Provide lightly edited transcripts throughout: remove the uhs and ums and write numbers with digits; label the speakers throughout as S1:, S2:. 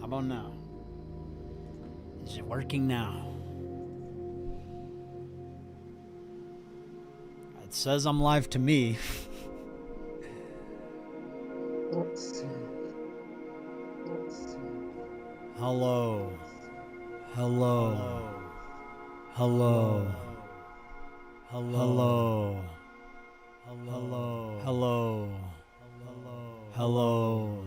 S1: about now? Is it working now? It says I'm live to me.
S2: Let's see.
S1: Hello. Hello. Hello. Hello. Hello. Hello. Hello.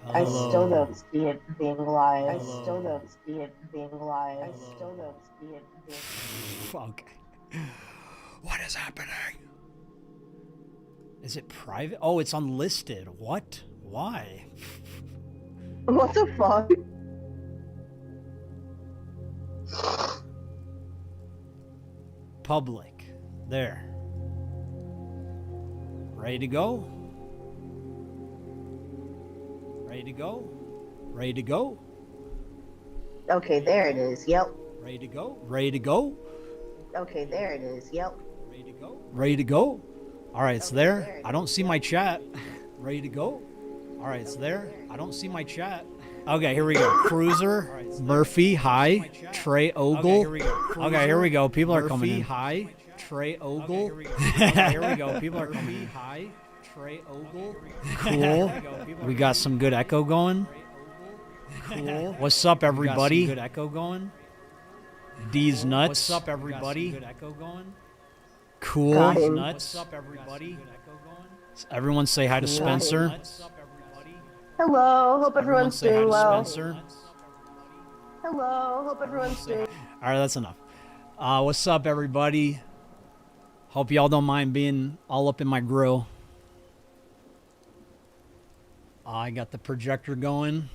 S2: I still don't see it being live. I still don't see it being live. I still don't see it being
S1: Fuck. What is happening? Is it private? Oh, it's unlisted. What? Why?
S2: What the fuck?
S1: Public. There. Ready to go? Ready to go? Ready to go?
S2: Okay, there it is. Yep.
S1: Ready to go? Ready to go?
S2: Okay, there it is. Yep.
S1: Ready to go? Ready to go? All right, it's there. I don't see my chat. Ready to go? All right, it's there. I don't see my chat. Okay, here we go. Cruiser, Murphy, hi. Trey Ogle. Okay, here we go. People are coming in. Hi. Trey Ogle. Okay, here we go. People are coming in. Hi. Trey Ogle. Cool. We got some good echo going. Cool. What's up, everybody? Good echo going. D's nuts. What's up, everybody? Good echo going. Cool. Nuts. What's up, everybody? Everyone say hi to Spencer.
S2: Hello. Hope everyone's doing well.
S1: Spencer.
S2: Hello. Hope everyone's doing.
S1: All right, that's enough. What's up, everybody? Hope y'all don't mind being all up in my grill. I got the projector going.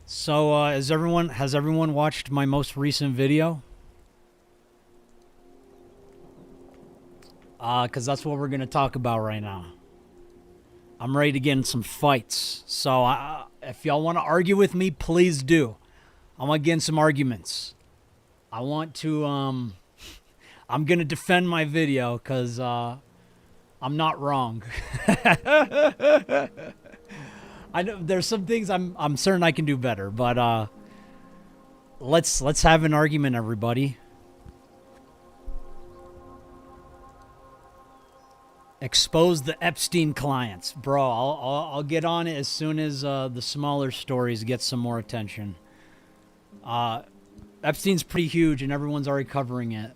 S1: So, has everyone watched my most recent video? Because that's what we're going to talk about right now. I'm ready to get in some fights. So, if y'all want to argue with me, please do. I want to get in some arguments. I want to, I'm going to defend my video because, I'm not wrong. I know there's some things I'm certain I can do better, but let's have an argument, everybody. Expose the Epstein clients, bro. I'll get on it as soon as the smaller stories get some more attention. Epstein's pretty huge, and everyone's already covering it.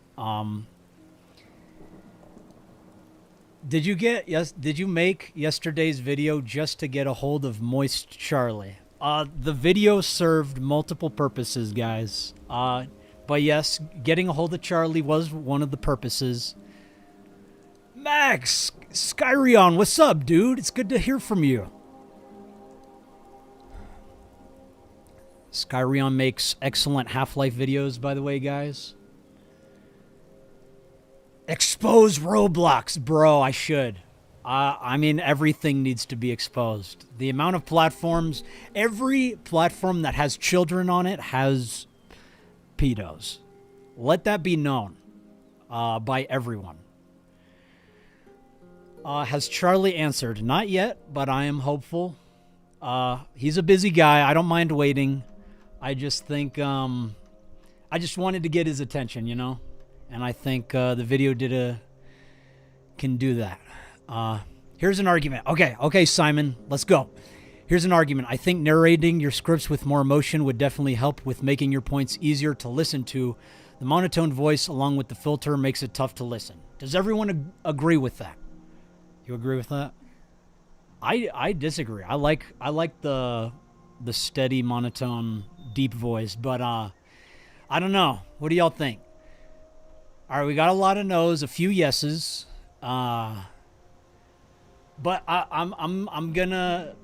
S1: Did you make yesterday's video just to get a hold of Moist Charlie? The video served multiple purposes, guys. But yes, getting a hold of Charlie was one of the purposes. Max, Skyrion, what's up, dude? It's good to hear from you. Skyrion makes excellent Half-Life videos, by the way, guys. Expose Roblox, bro. I should. I mean, everything needs to be exposed. The amount of platforms, every platform that has children on it has pedos. Let that be known by everyone. Has Charlie answered? Not yet, but I am hopeful. He's a busy guy. I don't mind waiting. I just think, I just wanted to get his attention, you know? And I think the video can do that. Here's an argument. Okay, Simon, let's go. Here's an argument. I think narrating your scripts with more emotion would definitely help with making your points easier to listen to. The monotone voice along with the filter makes it tough to listen. Does everyone agree with that? You agree with that? I disagree. I like the steady, monotone, deep voice, but I don't know. What do y'all think? All right, we got a lot of no's, a few yeses, but I'm gonna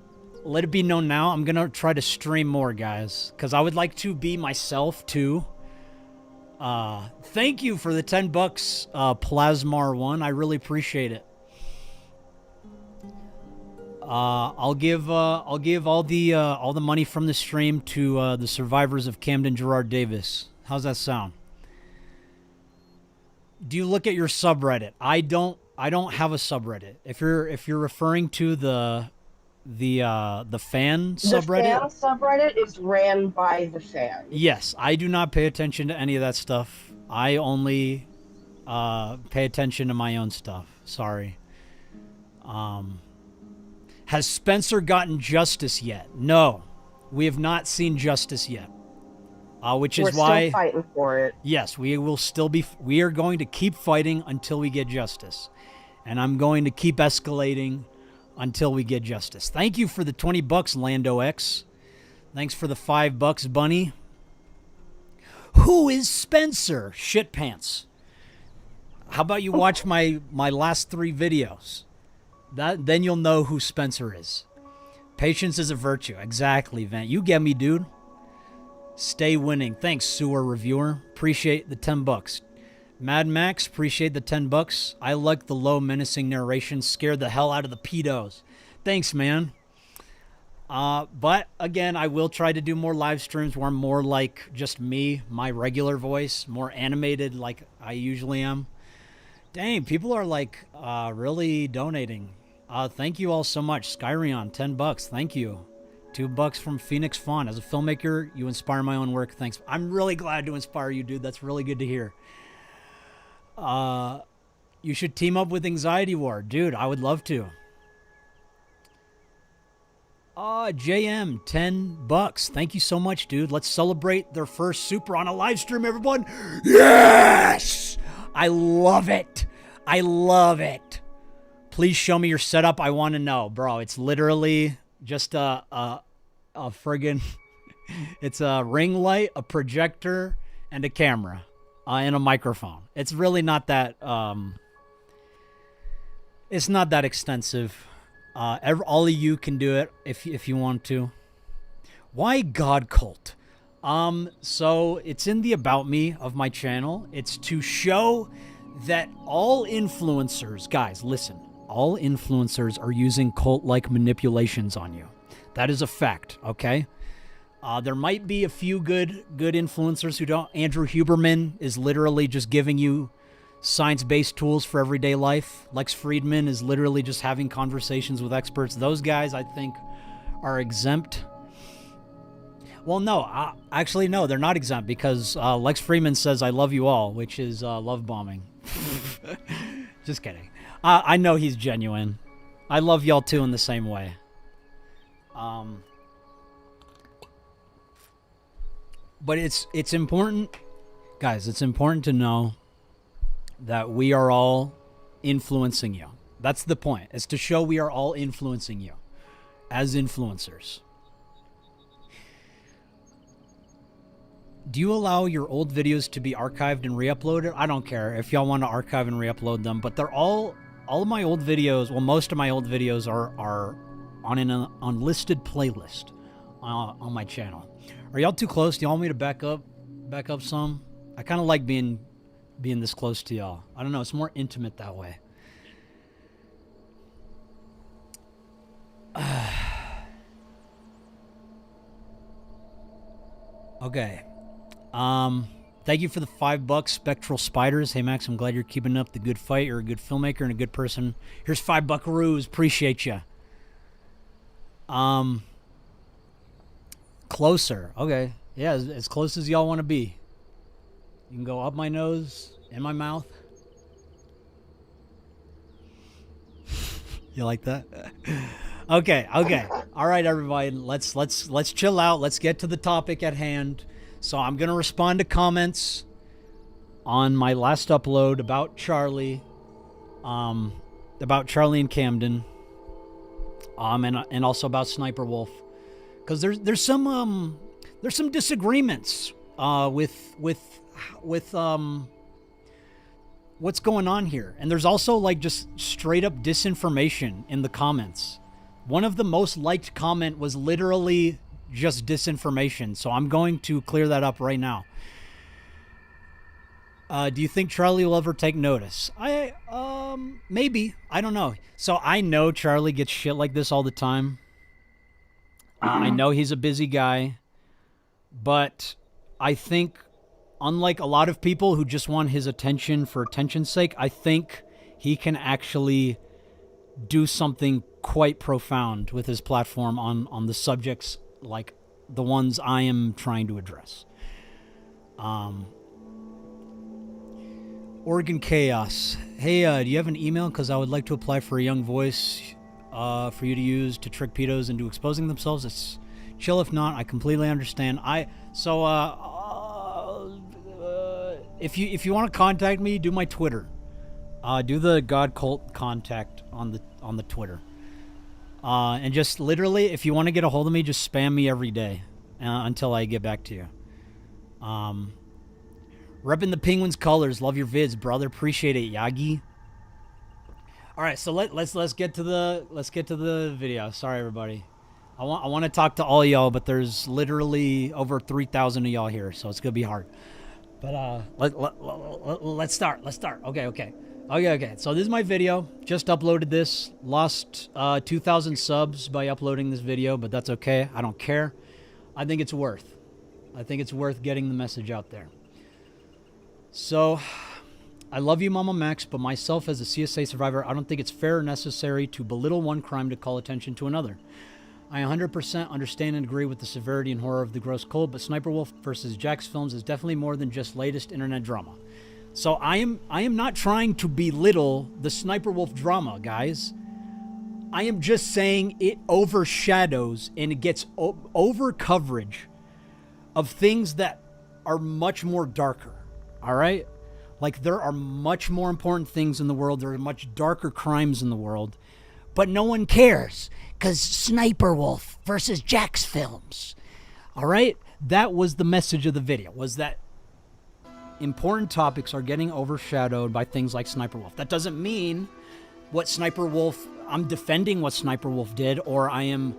S1: let it be known now. I'm gonna try to stream more, guys, because I would like to be myself too. Thank you for the $10, Plasmar1. I really appreciate it. I'll give all the money from the stream to the survivors of Camden Gerard Davis. How's that sound? Do you look at your subreddit? I don't have a subreddit. If you're referring to the the fan
S2: The
S1: subreddit.
S2: fan subreddit is ran by the fans.
S1: Yes, I do not pay attention to any of that stuff. I only pay attention to my own stuff. Sorry. Has Spencer gotten justice yet? No, we have not seen justice yet. Which is why
S2: we're still fighting for it.
S1: Yes, we will still be. We are going to keep fighting until we get justice, and I'm going to keep escalating until we get justice. Thank you for the $20, Lando X. Thanks for the $5, Bunny. Who is Spencer? Shit pants. How about you watch my last 3 videos? Then you'll know who Spencer is. Patience is a virtue. Exactly, Vent. You get me, dude. Stay winning. Thanks, Sewer Reviewer. Appreciate the $10. Mad Max, appreciate the $10. I like the low menacing narration. Scared the hell out of the pedos. Thanks, man. But again, I will try to do more live streams where I'm more like just me, my regular voice, more animated like I usually am. Dang, people are like really donating. Thank you all so much. Skyrion, $10. Thank you. $2 from Phoenix Fawn. As a filmmaker, you inspire my own work. Thanks. I'm really glad to inspire you, dude. That's really good to hear. You should team up with Anxiety War. Dude, I would love to. JM, $10. Thank you so much, dude. Let's celebrate their first super on a live stream, everyone. Yes! I love it. I love it. Please show me your setup. I want to know, bro. It's literally just a friggin' it's a ring light, a projector, and a camera, and a microphone. It's really not that it's not that extensive. All of you can do it if you want to. Why God Cult? So it's in the about me of my channel. It's to show that all influencers, guys, listen, all influencers are using cult-like manipulations on you. That is a fact, okay? There might be a few good influencers who don't. Andrew Huberman is literally just giving you science-based tools for everyday life. Lex Friedman is literally just having conversations with experts. Those guys, I think, are exempt. Well, no, actually, no, they're not exempt because Lex Friedman says, I love you all, which is love bombing. Just kidding. I know he's genuine. I love y'all too in the same way. But it's important, guys, it's important to know that we are all influencing you. That's the point. It's to show we are all influencing you as influencers. Do you allow your old videos to be archived and re-uploaded? I don't care if y'all want to archive and re-upload them, but they're all of my old videos, well, most of my old videos are on an unlisted playlist on my channel. Are y'all too close? Do y'all want me to back up some? I kind of like being this close to y'all. I don't know, it's more intimate that way. Okay. Thank you for the $5, Spectral Spiders. Hey, Max, I'm glad you're keeping up the good fight. You're a good filmmaker and a good person. Here's $5 buckaroos. Appreciate you. Closer. Okay. Yeah, as close as y'all want to be. You can go up my nose, in my mouth. You like that? Okay. All right, everybody. Let's chill out. Let's get to the topic at hand. So I'm going to respond to comments on my last upload about Charlie and Camden, and also about Sniper Wolf, because there's some disagreements with what's going on here, and there's also like just straight up disinformation in the comments. One of the most liked comment was literally just disinformation, so I'm going to clear that up right now. Do you think Charlie will ever take notice? Maybe. I don't know. So I know Charlie gets shit like this all the time. I know he's a busy guy, but I think, unlike a lot of people who just want his attention for attention's sake, I think he can actually do something quite profound with his platform on the subjects like the ones I am trying to address. Oregon Chaos. Hey, do you have an email? Because I would like to apply for a young voice for you to use to trick pedos into exposing themselves. It's chill if not. I completely understand. If you want to contact me, do my Twitter. Do the God Cult contact on the Twitter. And just literally, if you want to get a hold of me, just spam me every day until I get back to you. Repping the Penguins colors. Love your vids, brother. Appreciate it, Yagi. All right, so let's get to the video. Sorry, everybody. I want to talk to all y'all, but there's literally over 3,000 of y'all here, so it's gonna be hard. But let's start. Okay. So this is my video. Just uploaded this. Lost 2,000 subs by uploading this video, but that's okay. I don't care. I think it's worth getting the message out there. So, I love you, MAMAMAX, but myself as a CSA survivor, I don't think it's fair or necessary to belittle one crime to call attention to another. I 100% understand and agree with the severity and horror of the gross cold, but Sniper Wolf versus Jax Films is definitely more than just latest internet drama. So I am not trying to belittle the Sniper Wolf drama, guys. I am just saying it overshadows and it gets over coverage of things that are much more darker. All right? Like, there are much more important things in the world. There are much darker crimes in the world. But no one cares. Because Sniper Wolf versus Jax Films. All right? That was the message of the video. Was that important topics are getting overshadowed by things like Sniper Wolf. That doesn't mean I'm defending what Sniper Wolf did, or I am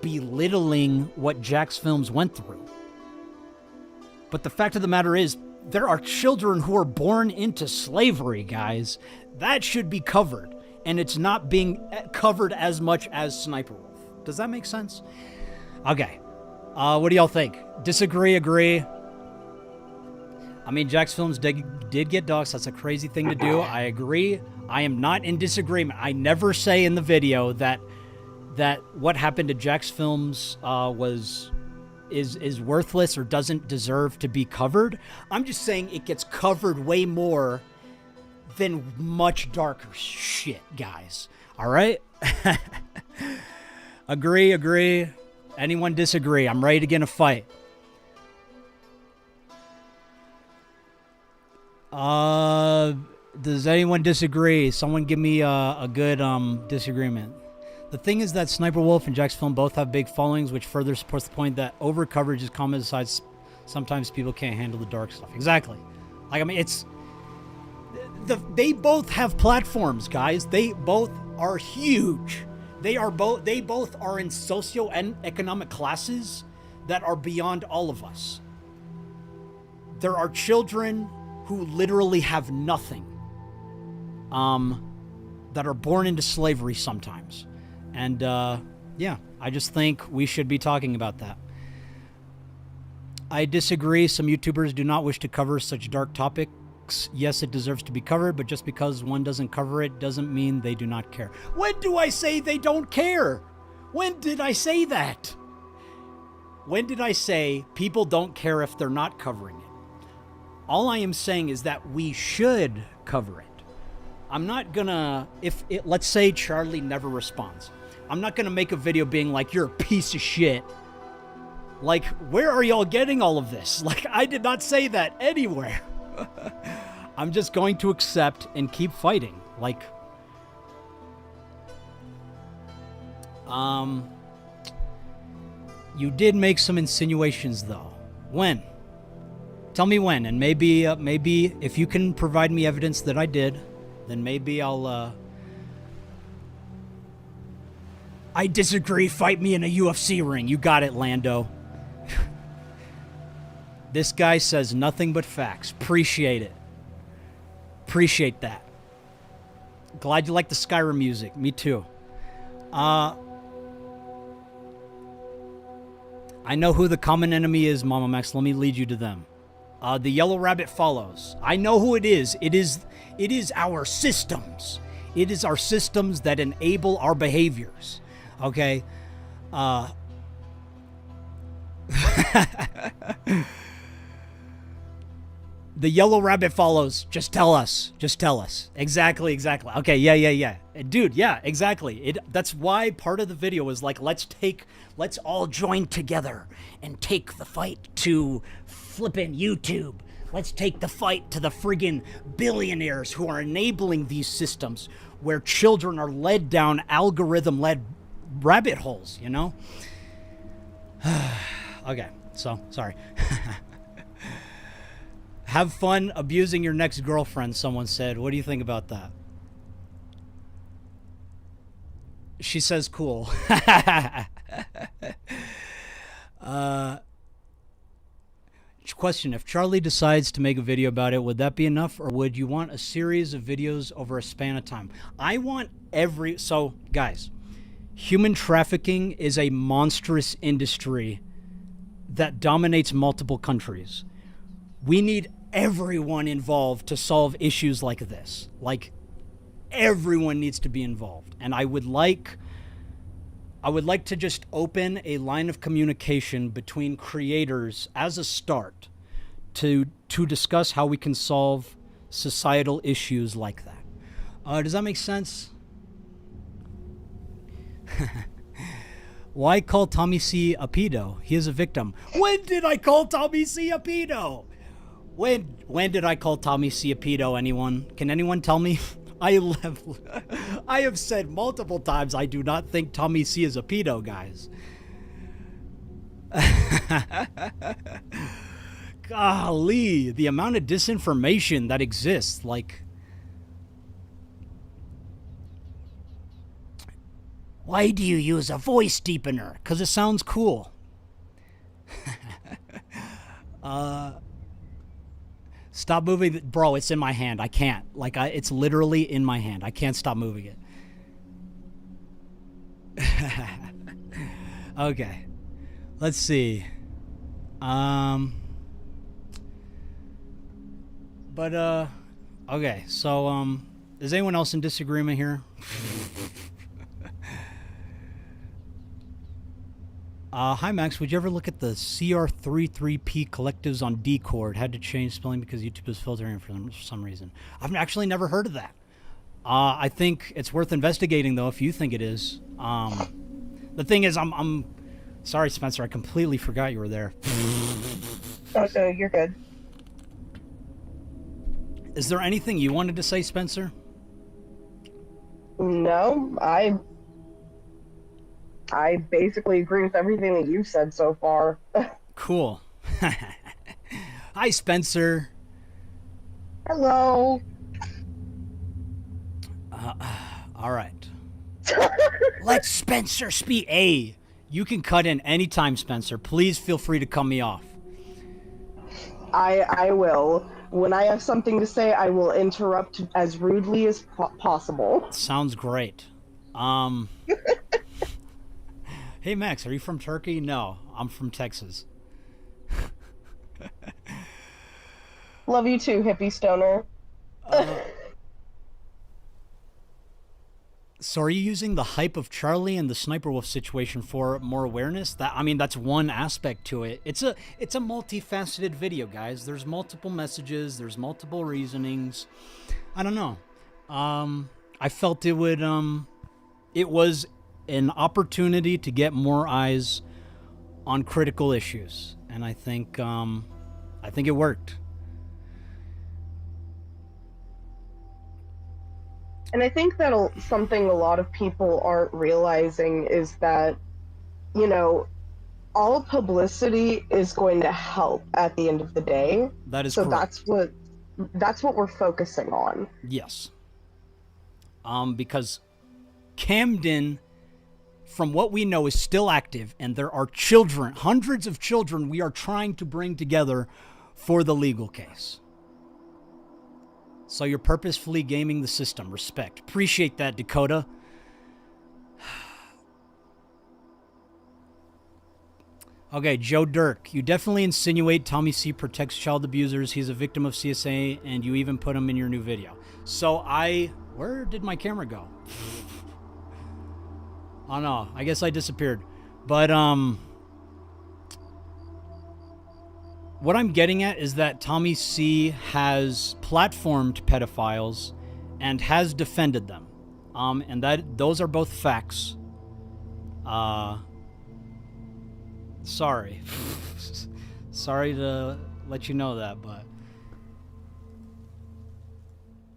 S1: belittling what Jax Films went through. But the fact of the matter is, there are children who are born into slavery, guys. That should be covered. And it's not being covered as much as Sniper Wolf. Does that make sense? Okay. What do y'all think? Disagree, agree? I mean, Jax Films did get doxxed. That's a crazy thing to do. I agree. I am not in disagreement. I never say in the video that what happened to Jax Films is worthless or doesn't deserve to be covered. I'm just saying it gets covered way more than much darker shit, guys. All right? Agree. Anyone disagree? I'm ready to get in a fight. Does anyone disagree? Someone give me a good disagreement. The thing is that Sniper Wolf and Jax Film both have big followings, which further supports the point that over coverage is common. Besides, sometimes people can't handle the dark stuff. Exactly. Like, I mean, they both have platforms, guys. They both are huge. They both are in socio and economic classes that are beyond all of us. There are children who literally have nothing, that are born into slavery sometimes. And, yeah, I just think we should be talking about that. I disagree. Some YouTubers do not wish to cover such dark topics. Yes, it deserves to be covered, but just because one doesn't cover it doesn't mean they do not care. When do I say they don't care? When did I say that? When did I say people don't care if they're not covering it? All I am saying is that we should cover it. I'm not gonna, let's say Charlie never responds. I'm not gonna make a video being like, you're a piece of shit. Like, where are y'all getting all of this? Like, I did not say that anywhere. I'm just going to accept and keep fighting. Like, you did make some insinuations though. When? Tell me when, and maybe if you can provide me evidence that I did, then maybe I'll, I disagree, fight me in a UFC ring. You got it, Lando. This guy says nothing but facts. Appreciate it. Appreciate that. Glad you like the Skyrim music. Me too. I know who the common enemy is, MAMAMAX. Let me lead you to them. The yellow rabbit follows. I know who it is. It is our systems. It is our systems that enable our behaviors. Okay? The yellow rabbit follows. Just tell us. Just tell us. Exactly. Okay, yeah. Dude, yeah, exactly. That's why part of the video was like, let's all join together and take the fight to flippin' YouTube. Let's take the fight to the friggin' billionaires who are enabling these systems where children are led down algorithm-led rabbit holes, you know? Okay, so, sorry. Have fun abusing your next girlfriend, someone said. What do you think about that? She says cool. Question, if Charlie decides to make a video about it, would that be enough, or would you want a series of videos over a span of time? I want so, guys, human trafficking is a monstrous industry that dominates multiple countries. We need everyone involved to solve issues like this. Like, everyone needs to be involved. And I would like to just open a line of communication between creators as a start to discuss how we can solve societal issues like that. Does that make sense? Why call Tommy C a pedo? He is a victim. When did I call Tommy C a pedo? When did I call Tommy C a pedo, anyone? Can anyone tell me? I have said multiple times I do not think Tommy C is a pedo, guys. Golly, the amount of disinformation that exists, like... Why do you use a voice deepener? Because it sounds cool. Stop moving. Bro, it's in my hand. I can't. Like, it's literally in my hand. I can't stop moving it. Okay. Let's see. Okay. So, is anyone else in disagreement here? Hi Max, would you ever look at the CR33P collectives on Discord? Had to change spelling because YouTube is filtering for them for some reason. I've actually never heard of that. I think it's worth investigating though if you think it is. The thing is, I'm sorry, Spencer. I completely forgot you were there.
S2: Oh, no, you're good.
S1: Is there anything you wanted to say, Spencer?
S2: No, I basically agree with everything that you've said so far.
S1: Cool. Hi, Spencer.
S2: Hello.
S1: All right. Let Spencer speak. Hey, you can cut in anytime, Spencer. Please feel free to cut me off.
S2: I will. When I have something to say, I will interrupt as rudely as possible.
S1: Sounds great. Hey, Max, are you from Turkey? No, I'm from Texas.
S2: Love you too, hippie stoner.
S1: So are you using the hype of Charlie and the Sniper Wolf situation for more awareness? That's one aspect to it. It's a multifaceted video, guys. There's multiple messages. There's multiple reasonings. I don't know. I felt it was an opportunity to get more eyes on critical issues, and I think it worked.
S2: And I think that something a lot of people aren't realizing is that, you know, all publicity is going to help at the end of the day.
S1: That is
S2: so
S1: correct.
S2: That's what we're focusing on.
S1: Yes. Because Camden, from what we know, is still active, and there are children, hundreds of children we are trying to bring together for the legal case. So you're purposefully gaming the system. Respect. Appreciate that, Dakota. Okay, Joe Dirk. You definitely insinuate Tommy C protects child abusers. He's a victim of CSA, and you even put him in your new video. So I Where did my camera go? Oh no, I guess I disappeared. But what I'm getting at is that Tommy C has platformed pedophiles and has defended them. And those are both facts. Sorry. Sorry to let you know that, but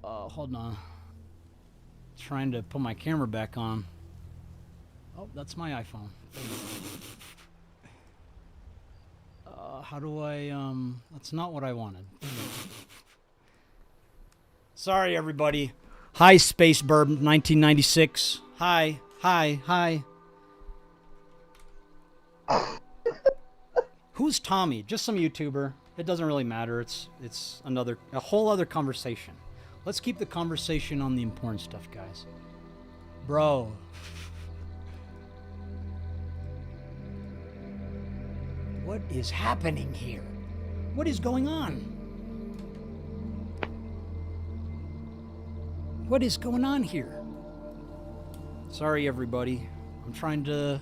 S1: hold on. Trying to put my camera back on. Oh, that's my iPhone. How do I, that's not what I wanted. Sorry, everybody. Hi, Space Burb 1996. Hi. Who's Tommy? Just some YouTuber. It doesn't really matter. It's a whole other conversation. Let's keep the conversation on the important stuff, guys. Bro. What is happening here? What is going on? What is going on here? Sorry, everybody. I'm trying to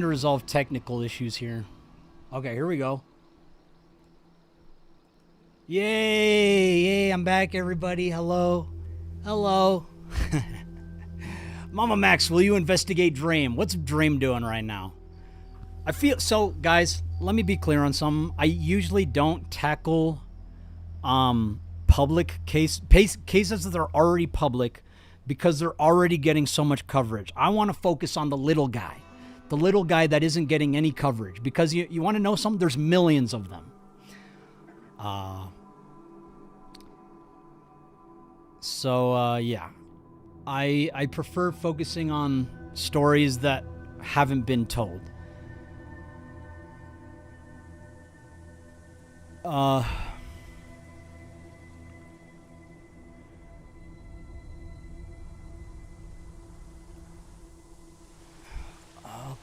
S1: resolve technical issues here. Okay, here we go. Yay, I'm back, everybody. Hello. MAMAMAX, will you investigate Dream? What's Dream doing right now? I feel so, guys. Let me be clear on something. I usually don't tackle public cases that are already public because they're already getting so much coverage. I want to focus on the little guy that isn't getting any coverage, because you want to know something? There's millions of them. Yeah, I prefer focusing on stories that haven't been told.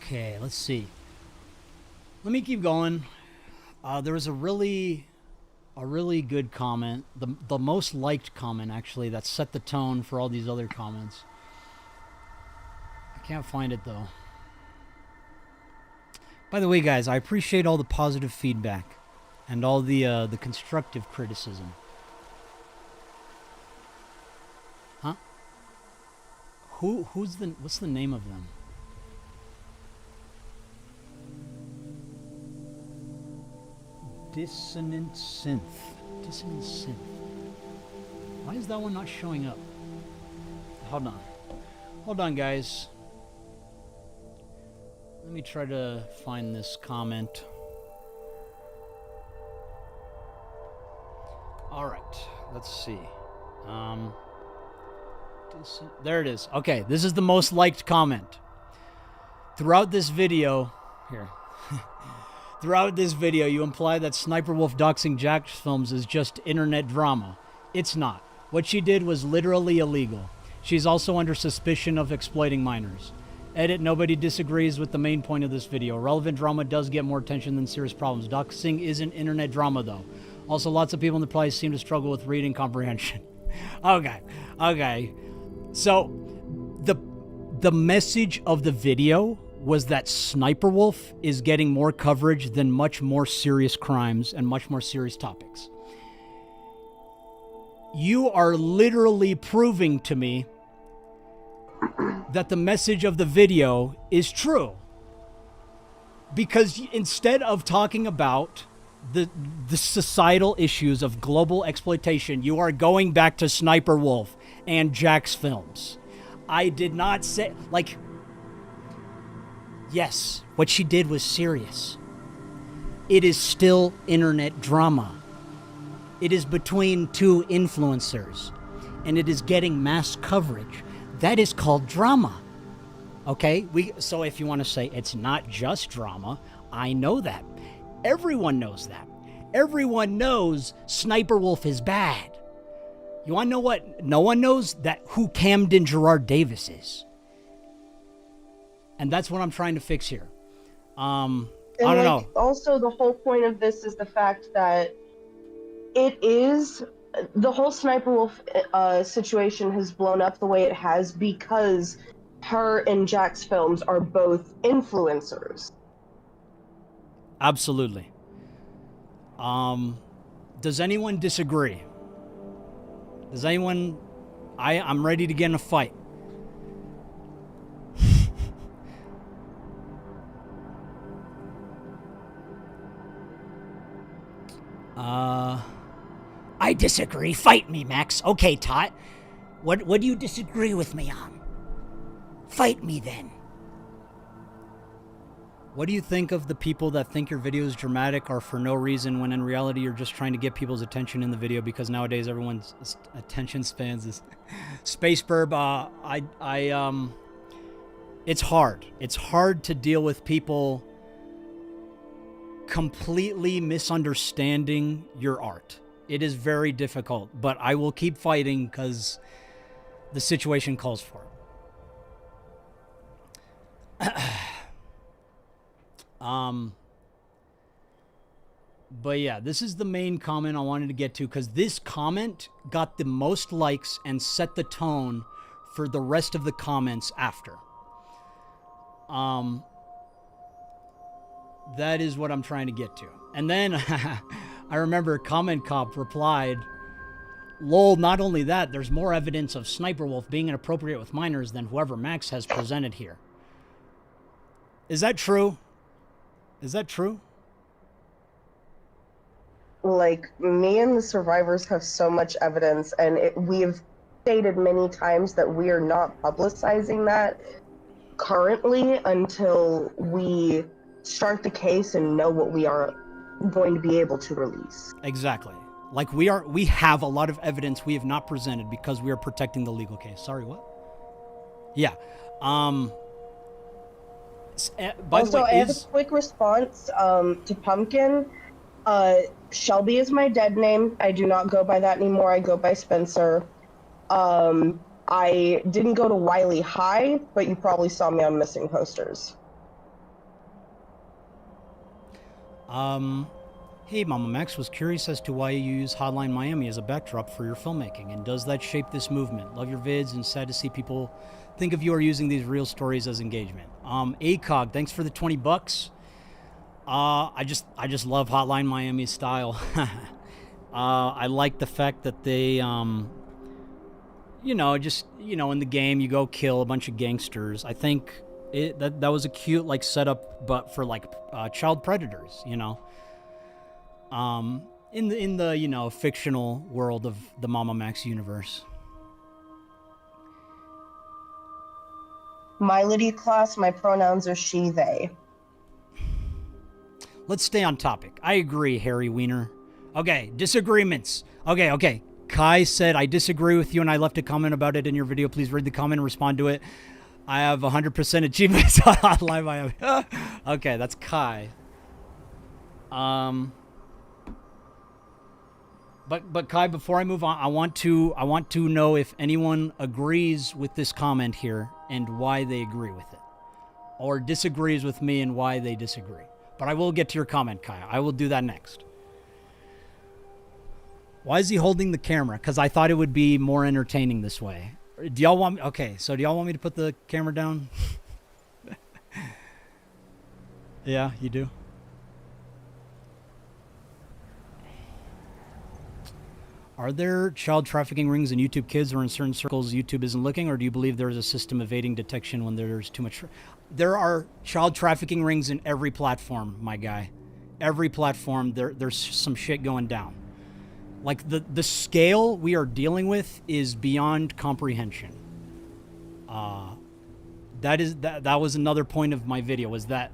S1: Okay, let's see. Let me keep going. There was a really good comment, the most liked comment actually, that set the tone for all these other comments. I can't find it though. By the way, guys, I appreciate all the positive feedback and all the constructive criticism. Huh? What's the name of them? Dissonant Synth. Why is that one not showing up? Hold on, guys. Let me try to find this comment. All right, let's see. There it is. Okay, this is the most liked comment. Throughout this video, you imply that Sniper Wolf doxing Jack's films is just internet drama. It's not. What she did was literally illegal. She's also under suspicion of exploiting minors. Edit, nobody disagrees with the main point of this video. Relevant drama does get more attention than serious problems. Doxing isn't internet drama, though. Also, lots of people in the place seem to struggle with reading comprehension. Okay. So, the message of the video was that Sniper Wolf is getting more coverage than much more serious crimes and much more serious topics. You are literally proving to me that the message of the video is true. Because instead of talking about the societal issues of global exploitation, you are going back to Sniper Wolf and Jack's films. I did not say, like, yes, what she did was serious. It is still internet drama. It is between two influencers, and it is getting mass coverage. That is called drama. Okay? So if you want to say it's not just drama, I know that. Everyone knows that. Everyone knows Sniper Wolf is bad. You want to know what no one knows? That who Camden Gerard Davis is. And that's what I'm trying to fix here. I don't know.
S2: Also, the whole point of this is the fact that it is the whole Sniper Wolf situation has blown up the way it has because her and Jack's films are both influencers.
S1: Absolutely. Does anyone disagree? Does anyone... I'm ready to get in a fight. I disagree. Fight me, Max. Okay, Tot. What do you disagree with me on? Fight me then. What do you think of the people that think your video is dramatic or for no reason when in reality you're just trying to get people's attention in the video because nowadays everyone's attention spans is Space Burb. It's hard. It's hard to deal with people completely misunderstanding your art. It is very difficult, but I will keep fighting because the situation calls for it. But yeah, this is the main comment I wanted to get to because this comment got the most likes and set the tone for the rest of the comments after. That is what I'm trying to get to. And then I remember Comment Cop replied, "Lol, not only that, there's more evidence of Sniper Wolf being inappropriate with minors than whoever Max has presented here." Is that true? Is that true?
S2: Like, me and the survivors have so much evidence, and we have stated many times that we are not publicizing that currently until we start the case and know what we are going to be able to release.
S1: Exactly. Like, we have a lot of evidence we have not presented because we are protecting the legal case. Sorry, what? Yeah. By
S2: also,
S1: the way,
S2: I have a quick response to Pumpkin. Shelby is my dead name. I do not go by that anymore. I go by Spencer. I didn't go to Wiley High, but you probably saw me on missing posters.
S1: Hey, MAMAMAX, was curious as to why you use Hotline Miami as a backdrop for your filmmaking, and does that shape this movement? Love your vids and sad to see people think of you are using these real stories as engagement. ACOG, thanks for the $20. I just love Hotline Miami's style. I like the fact that they, in the game you go kill a bunch of gangsters. I think that was a cute setup, but for child predators, in the fictional world of the MAMAMAX universe.
S2: My Liddy class, my pronouns are she, they.
S1: Let's stay on topic. I agree, Harry Wiener. Okay, disagreements. Okay. Kai said, I disagree with you, and I left a comment about it in your video. Please read the comment and respond to it. I have 100% achievements on live. I have. Okay, that's Kai. But Kai, before I move on, I want to know if anyone agrees with this comment here and why they agree with it, or disagrees with me and why they disagree. But I will get to your comment, Kai. I will do that next. Why is he holding the camera? Because I thought it would be more entertaining this way. Do y'all want me? Okay, so do y'all want me to put the camera down? Yeah, you do. Are there child trafficking rings in YouTube Kids, or in certain circles YouTube isn't looking, or do you believe there is a system evading detection when there's too much? There are child trafficking rings in every platform, my guy. Every platform, there's some shit going down. Like, the scale we are dealing with is beyond comprehension. That was another point of my video, was that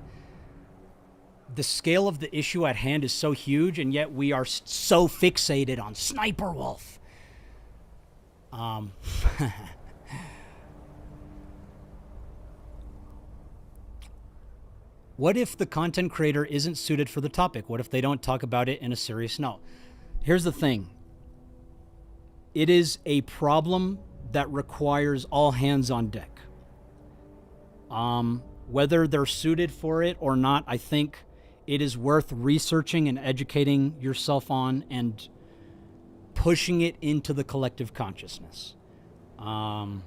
S1: the scale of the issue at hand is so huge, and yet we are so fixated on Sniper Wolf. What if the content creator isn't suited for the topic? What if they don't talk about it in a serious note? Here's the thing. It is a problem that requires all hands on deck. Whether they're suited for it or not, I think it is worth researching and educating yourself on and pushing it into the collective consciousness. I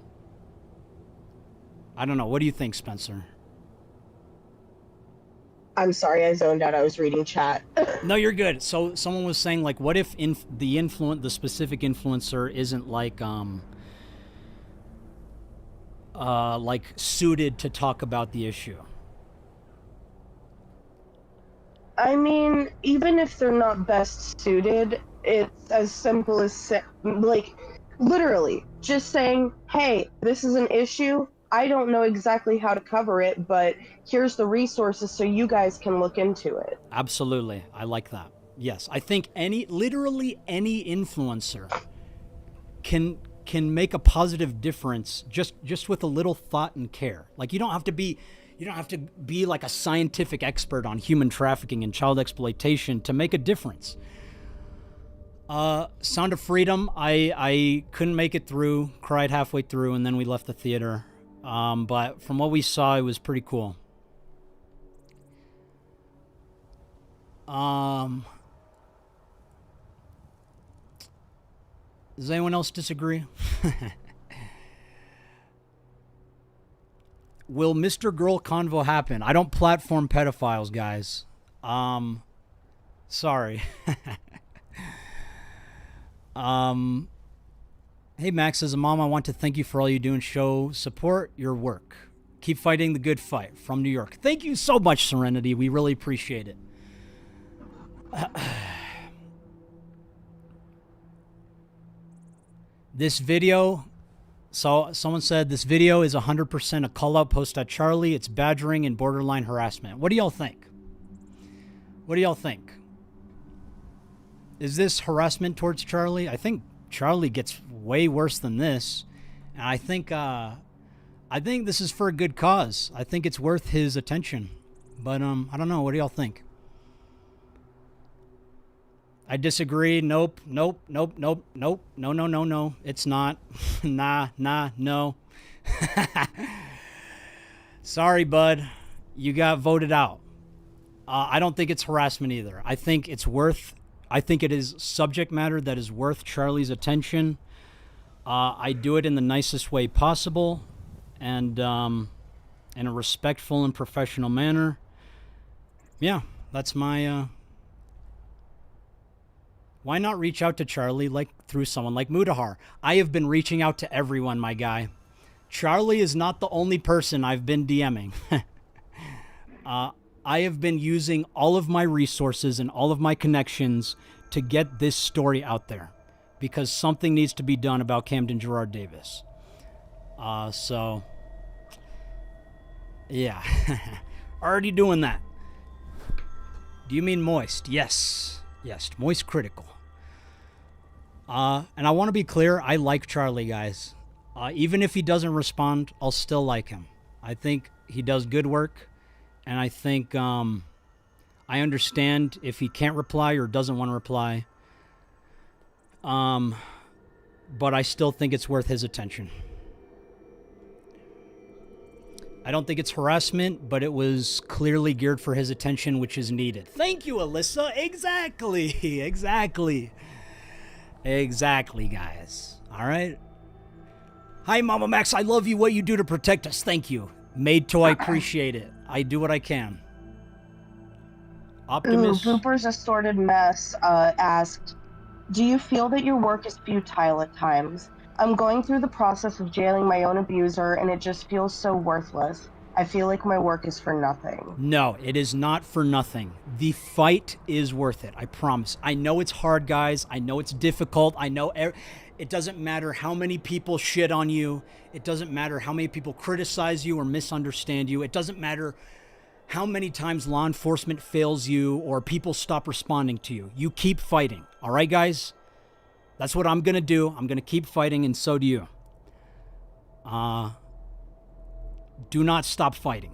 S1: don't know. What do you think, Spencer?
S2: I'm sorry, I zoned out. I was reading chat.
S1: No, you're good. So someone was saying, like, what if the specific influencer isn't like suited to talk about the issue?
S2: I mean, even if they're not best suited, it's as simple as like literally just saying, "Hey, this is an issue. I don't know exactly how to cover it, but here's the resources so you guys can look into it."
S1: Absolutely. I like that. Yes. I think literally any influencer can make a positive difference just with a little thought and care. Like, you don't have to be like a scientific expert on human trafficking and child exploitation to make a difference. Sound of Freedom, I couldn't make it through, cried halfway through, and then we left the theater. But from what we saw, it was pretty cool. Does anyone else disagree? Will Mr. Girl Convo happen? I don't platform pedophiles, guys. Sorry. Hey, Max, as a mom, I want to thank you for all you do and show support your work. Keep fighting the good fight. From New York. Thank you so much, Serenity. We really appreciate it. This video, so someone said this video is 100% a call-out post at Charlie. It's badgering and borderline harassment. What do y'all think? What do y'all think? Is this harassment towards Charlie? I think Charlie gets way worse than this. And I think this is for a good cause. I think it's worth his attention. But I don't know. What do y'all think? I disagree. Nope. No. It's not. No. Sorry, bud. You got voted out. I don't think it's harassment either. I think it is subject matter that is worth Charlie's attention. I do it in the nicest way possible and in a respectful and professional manner. Yeah, that's my... Why not reach out to Charlie through someone like Mudahar? I have been reaching out to everyone, my guy. Charlie is not the only person I've been DMing. I have been using all of my resources and all of my connections to get this story out there because something needs to be done about Camden Gerard Davis. So, yeah. Already doing that. Do you mean moist? Yes. Yes, moist critical. And I want to be clear, I like Charlie, guys. Even if he doesn't respond, I'll still like him. I think he does good work, and I think I understand if he can't reply or doesn't want to reply. But I still think it's worth his attention. I don't think it's harassment, but it was clearly geared for his attention, which is needed. Thank you, Alyssa. Exactly. Exactly, guys. All right. Hi, MAMAMAX. I love you. What you do to protect us. Thank you. Made to, I appreciate it. I do what I can. Optimus.
S2: Booper's Assorted Mess asked, do you feel that your work is futile at times? I'm going through the process of jailing my own abuser, and it just feels so worthless. I feel like my work is for nothing.
S1: No, it is not for nothing. The fight is worth it, I promise. I know it's hard, guys. I know it's difficult. I know it doesn't matter how many people shit on you. It doesn't matter how many people criticize you or misunderstand you. It doesn't matter how many times law enforcement fails you or people stop responding to you. You keep fighting, all right, guys? That's what I'm going to do. I'm going to keep fighting, and so do you. Do not stop fighting.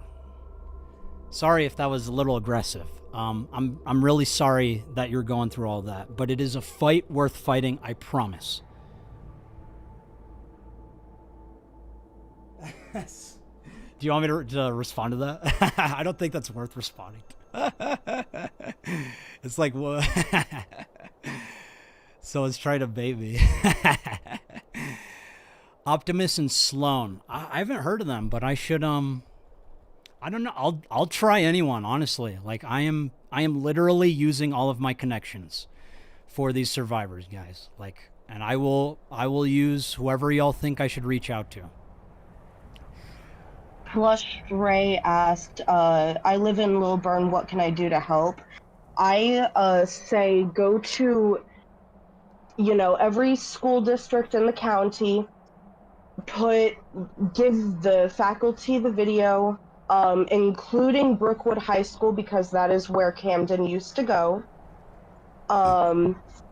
S1: Sorry if that was a little aggressive. I'm really sorry that you're going through all that, but it is a fight worth fighting, I promise. Do you want me to respond to that? I don't think that's worth responding to. It's like, what? So let's try to bait me. Optimus and Sloan. I haven't heard of them, but I should I don't know. I'll try anyone, honestly. Like I am literally using all of my connections for these survivors, guys. Like, and I will use whoever y'all think I should reach out to.
S2: Plush Ray asked, I live in Lilburn, what can I do to help? I say go to, every school district in the county, give the faculty the video, including Brookwood High School, because that is where Camden used to go.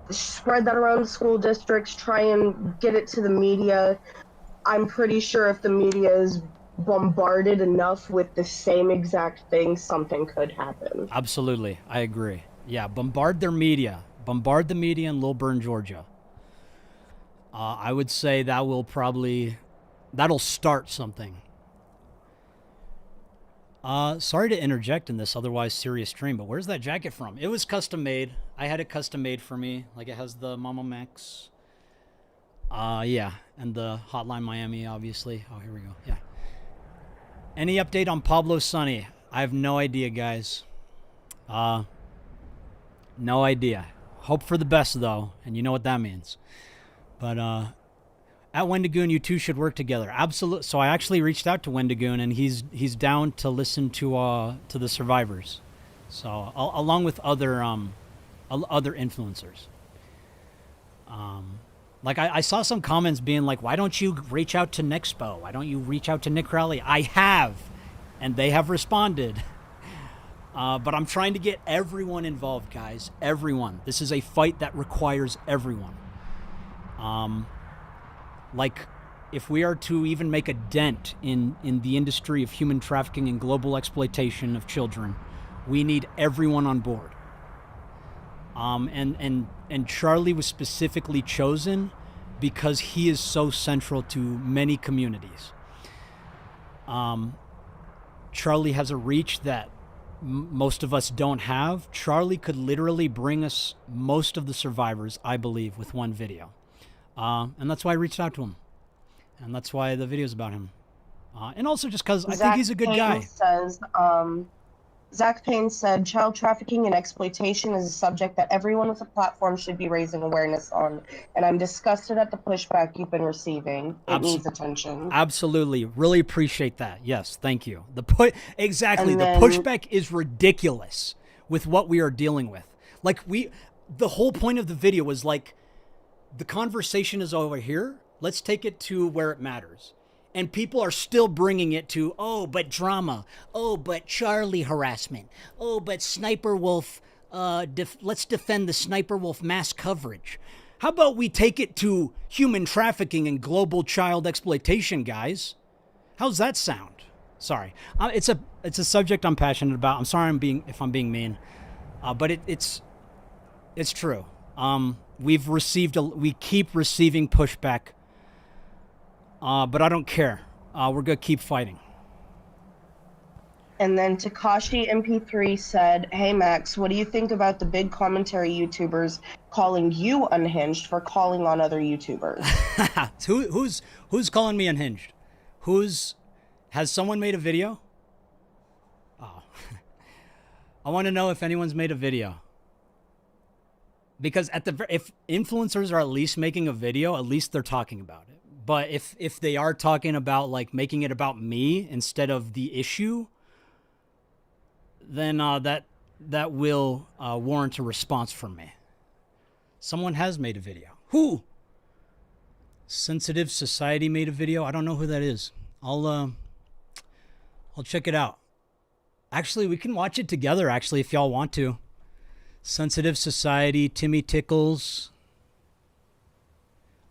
S2: Spread that around the school districts, try and get it to the media. I'm pretty sure if the media is bombarded enough with the same exact thing, something could happen.
S1: Absolutely. I agree. Yeah, bombard their media. Bombard the media in Lilburn, Georgia. I would say that'll start something. Sorry to interject in this otherwise serious stream, but where's that jacket from? It was custom made. I had it custom made for me. Like, it has the MAMAMAX. Yeah, and the Hotline Miami, obviously. Oh, here we go. Yeah. Any update on Pablo Sonny? I have no idea, guys. No idea. Hope for the best, though, and you know what that means. But at Wendigoon, you two should work together. Absolutely. So I actually reached out to Wendigoon, and he's down to listen to the survivors. So along with other influencers. Like I saw some comments being like, "Why don't you reach out to Nexpo? Why don't you reach out to Nick Crowley?" I have, and they have responded. But I'm trying to get everyone involved, guys. Everyone. This is a fight that requires everyone. Like, if we are to even make a dent in the industry of human trafficking and global exploitation of children, we need everyone on board. And Charlie was specifically chosen because he is so central to many communities. Charlie has a reach that most of us don't have. Charlie could literally bring us most of the survivors, I believe, with one video. And that's why I reached out to him. And that's why the video's about him. And also just because I think he's a good guy.
S2: Zach Payne said, child trafficking and exploitation is a subject that everyone with a platform should be raising awareness on. And I'm disgusted at the pushback you've been receiving. It needs attention.
S1: Absolutely. Really appreciate that. Yes, thank you. The pushback is ridiculous with what we are dealing with. Like, the whole point of the video was like, the conversation is over here. Let's take it to where it matters. And people are still bringing it to, oh, but drama. Oh, but Charlie harassment. Oh, but Sniper Wolf, let's defend the Sniper Wolf mass coverage. How about we take it to human trafficking and global child exploitation, guys? How's that sound? Sorry. It's a subject I'm passionate about. I'm sorry if I'm being mean. But it's true. We keep receiving pushback. But I don't care. We're going to keep fighting.
S2: And then Takashi MP3 said, hey, Max, what do you think about the big commentary YouTubers calling you unhinged for calling on other YouTubers?
S1: Who's calling me unhinged? Has someone made a video? Oh. I want to know if anyone's made a video. Because if influencers are at least making a video, at least they're talking about it. But if they are talking about, like, making it about me instead of the issue, then that will warrant a response from me. Someone has made a video. Who? Sensitive Society made a video. I don't know who that is. I'll check it out. Actually, we can watch it together, actually, if y'all want to. Sensitive Society, Timmy Tickles.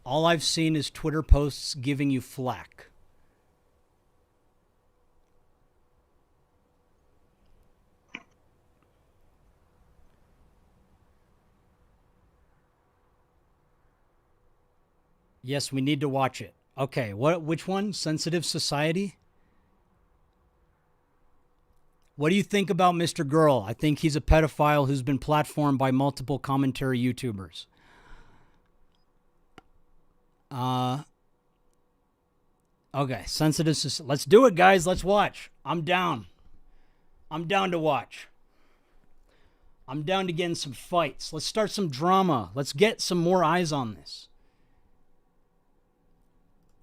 S1: All I've seen is Twitter posts giving you flack. Yes, we need to watch it. Okay, which one? Sensitive Society? What do you think about Mr. Girl? I think he's a pedophile who's been platformed by multiple commentary YouTubers. Okay, sensitive. Let's do it, guys. Let's watch. I'm down. I'm down to watch. I'm down to get in some fights. Let's start some drama. Let's get some more eyes on this.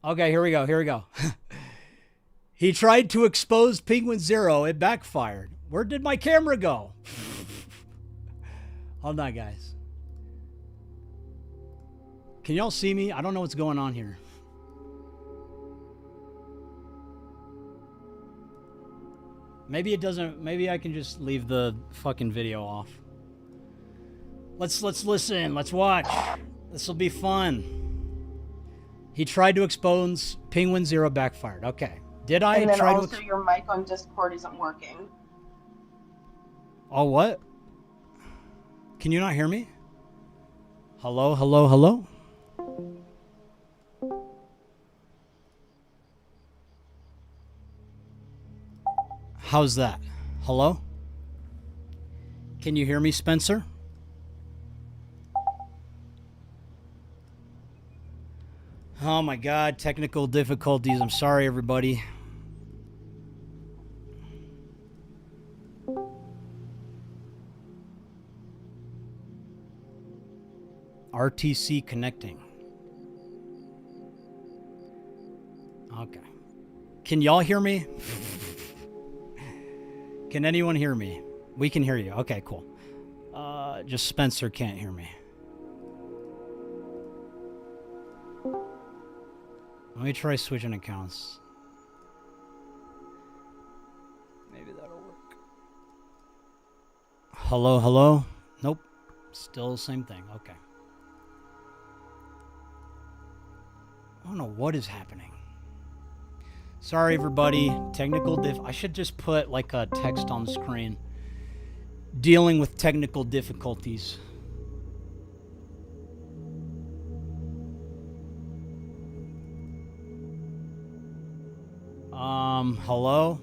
S1: Okay, here we go. Here we go. He tried to expose Penguin Zero. It backfired. Where did my camera go? Hold on, guys. Can y'all see me? I don't know what's going on here. Maybe it doesn't. Maybe I can just leave the fucking video off. Let's listen. Let's watch. This will be fun. He tried to expose Penguin Zero, backfired. Okay. Did I
S2: and then
S1: try
S2: also
S1: to?
S2: your mic on Discord isn't working.
S1: Oh, what? Can you not hear me? Hello, hello, hello? How's that? Hello? Can you hear me, Spencer? Oh my God, technical difficulties. I'm sorry, everybody. RTC connecting. Okay. Can y'all hear me? Can anyone hear me? We can hear you. Okay, cool. Just Spencer can't hear me. Let me try switching accounts. Maybe that'll work. Hello, hello? Nope. Still the same thing. Okay. I don't know what is happening. Sorry, everybody. Technical diff. I should just put like a text on the screen. Dealing with technical difficulties. Hello?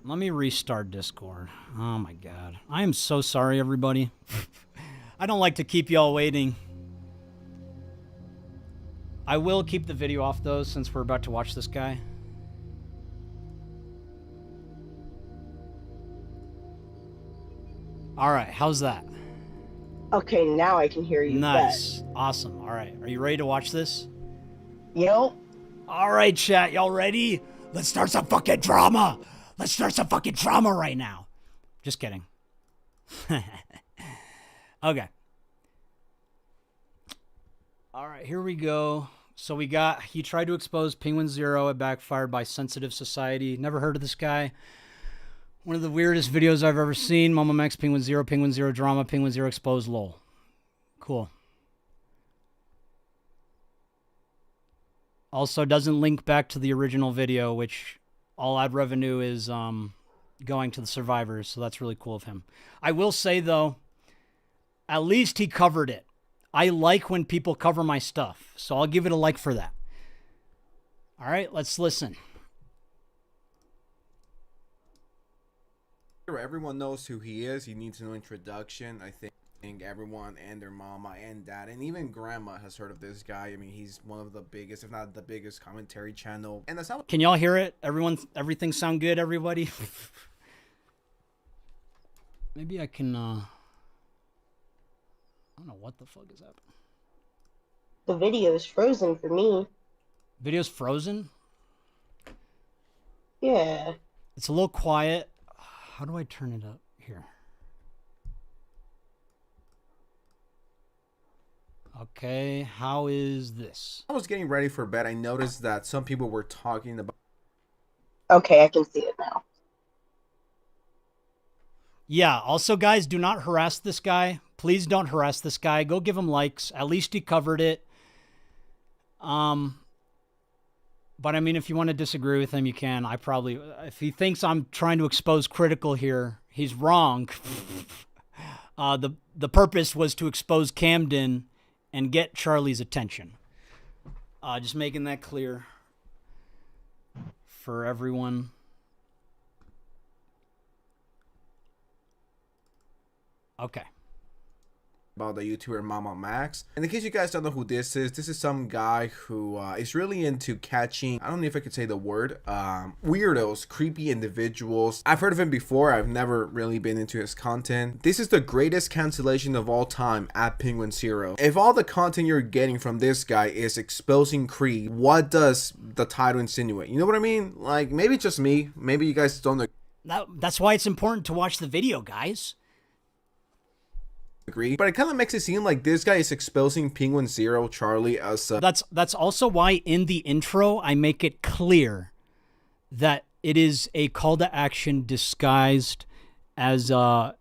S1: Let me restart Discord. Oh my God. I am so sorry, everybody. I don't like to keep y'all waiting. I will keep the video off, though, since we're about to watch this guy. All right, how's that?
S2: Okay, now I can hear you.
S1: Nice. Awesome. All right. Are you ready to watch this?
S2: Yep.
S1: All right, chat. Y'all ready? Let's start some fucking drama. Let's start some fucking drama right now. Just kidding. Okay. All right, here we go. So he tried to expose Penguin Zero. It backfired by Sensitive Society. Never heard of this guy. One of the weirdest videos I've ever seen. MAMAMAX, Penguin Zero drama, Penguin Zero exposed, lol. Cool. Also doesn't link back to the original video, which all ad revenue is going to the survivors, so that's really cool of him. I will say, though, at least he covered it. I like when people cover my stuff, so I'll give it a like for that. All right, let's listen.
S3: Everyone knows who he is. He needs no introduction. I think everyone and their mama and dad and even grandma has heard of this guy. I mean, he's one of the biggest, if not the biggest, commentary channel. And that's how.
S1: Can y'all hear it? Everything sound good, everybody? Maybe I can, I don't know what the fuck is happening.
S2: The video is frozen for me.
S1: Video's frozen?
S2: Yeah.
S1: It's a little quiet. How do I turn it up here? Okay, how is this?
S3: I was getting ready for bed. I noticed that some people were talking about.
S2: Okay, I can see it now.
S1: Yeah, also, guys, do not harass this guy. Please don't harass this guy. Go give him likes. At least he covered it. But I mean, if you want to disagree with him, you can. If he thinks I'm trying to expose critical here, he's wrong. The purpose was to expose Camden and get Charlie's attention. Just making that clear for everyone. Okay.
S3: about the YouTuber MAMAMAX. And in case you guys don't know who this is some guy who is really into catching, I don't know if I could say the word, weirdos, creepy individuals. I've heard of him before. I've never really been into his content. This is the greatest cancellation of all time at Penguin Zero. If all the content you're getting from this guy is exposing creep, what does the title insinuate? You know what I mean? Like, maybe it's just me. Maybe you guys don't
S1: That's why it's important to watch the video, guys.
S3: agree, but it kind of makes it seem like this guy is exposing Penguin Zero Charlie as a
S1: That's also why in the intro I make it clear that it is a call to action disguised as a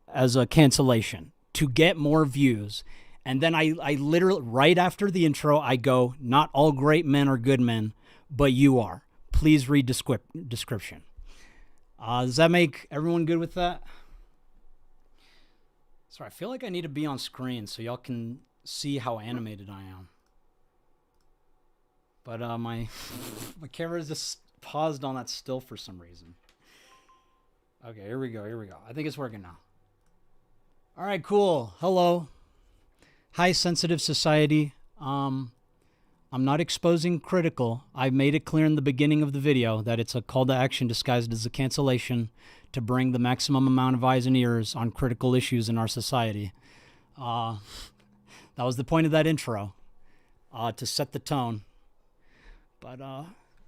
S1: cancellation to get more views. And then I literally, right after the intro, I go, not all great men are good men, but you are. Please read description. Does that make everyone good with that? Sorry, I feel like I need to be on screen so y'all can see how animated I am. But my camera is just paused on that still for some reason. Okay, here we go. I think it's working now. All right, cool. Hello. Hi, sensitive society. I'm not exposing critical. I made it clear in the beginning of the video that it's a call to action disguised as a cancellation to bring the maximum amount of eyes and ears on critical issues in our society. That was the point of that intro, to set the tone. But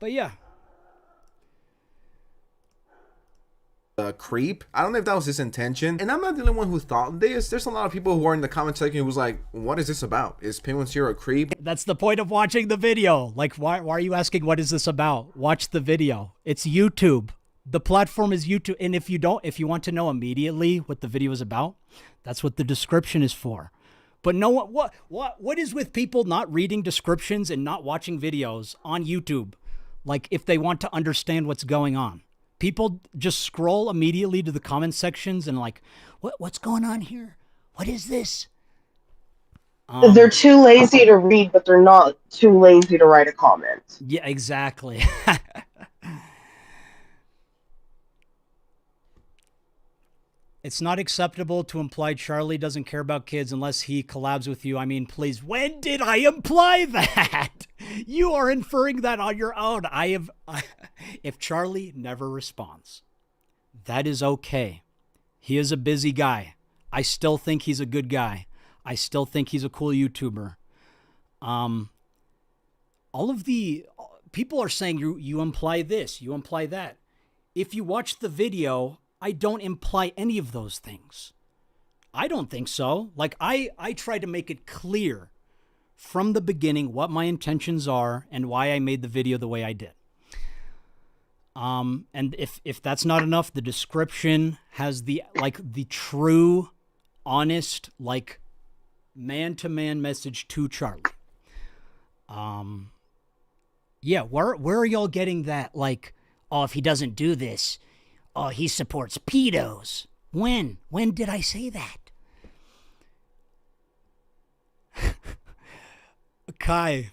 S1: yeah.
S3: creep. I don't know if that was his intention, and I'm not the only one who thought this. There's a lot of people who are in the comment section who was like, what is this about? Is Penguin Zero a creep?
S1: That's the point of watching the video. Like, why are you asking what is this about? Watch the video. It's YouTube. The platform is YouTube. And if you want to know immediately what the video is about, that's what the description is for. But no, what is with people not reading descriptions and not watching videos on YouTube? Like, if they want to understand what's going on. People just scroll immediately to the comment sections and like, what's going on here? What is this?
S2: They're too lazy to read, but they're not too lazy to write a comment.
S1: Yeah, exactly. It's not acceptable to imply Charlie doesn't care about kids unless he collabs with you. I mean, please, when did I imply that? You are inferring that on your own. If Charlie never responds, that is okay. He is a busy guy. I still think he's a good guy. I still think he's a cool YouTuber. All of the people are saying you imply this, you imply that. If you watch the video, I don't imply any of those things. I don't think so. Like, I try to make it clear from the beginning what my intentions are and why I made the video the way I did. And if that's not enough, the description has the true, honest, like, man-to-man message to Charlie. Yeah, where are y'all getting that? Like, oh, if he doesn't do this, oh, he supports pedos. When did I say that? Kai,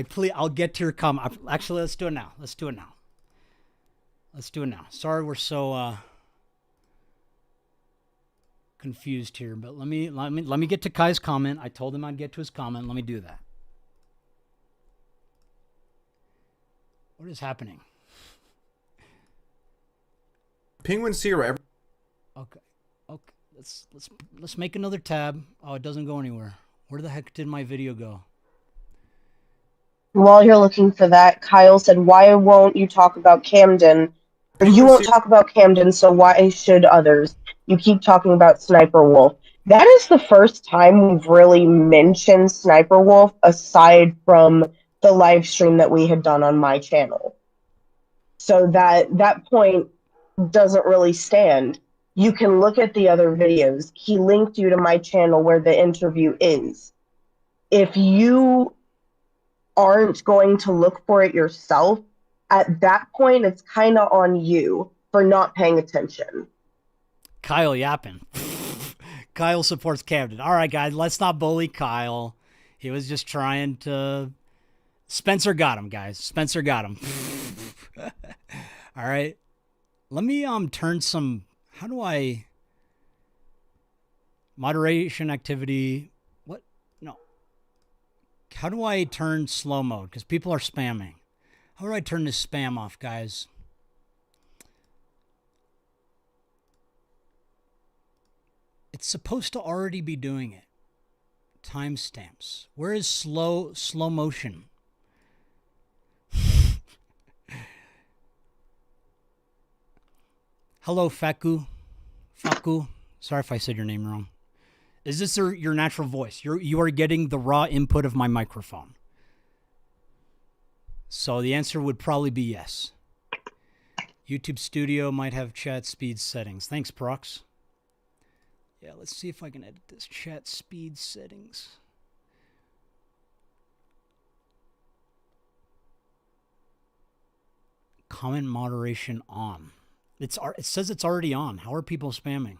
S1: please, I'll get to your comment. Actually, let's do it now. Let's do it now. Sorry we're so confused here, but let me get to Kai's comment. I told him I'd get to his comment. Let me do that. What is happening?
S3: Penguin Zero.
S1: Okay. Let's make another tab. Oh, it doesn't go anywhere. Where the heck did my video go?
S2: While you're looking for that, Kyle said, why won't you talk about Camden? You won't talk about Camden, so why should others? You keep talking about Sniper Wolf. That is the first time we've really mentioned Sniper Wolf aside from the live stream that we had done on my channel. So that point doesn't really stand. You can look at the other videos. He linked you to my channel where the interview is. If you aren't going to look for it yourself, at that point, it's kind of on you for not paying attention.
S1: Kyle yapping. Kyle supports Camden. All right, guys, let's not bully Kyle. He was just trying to... Spencer got him, guys. Spencer got him. All right. Let me turn some... How do I... Moderation activity... How do I turn slow mode? Because people are spamming. How do I turn this spam off, guys? It's supposed to already be doing it. Timestamps. Where is slow motion? Hello, Faku. Sorry if I said your name wrong. Is this your natural voice? You are getting the raw input of my microphone. So the answer would probably be yes. YouTube Studio might have chat speed settings. Thanks, Prox. Yeah, let's see if I can edit this chat speed settings. Comment moderation on. It says it's already on. How are people spamming?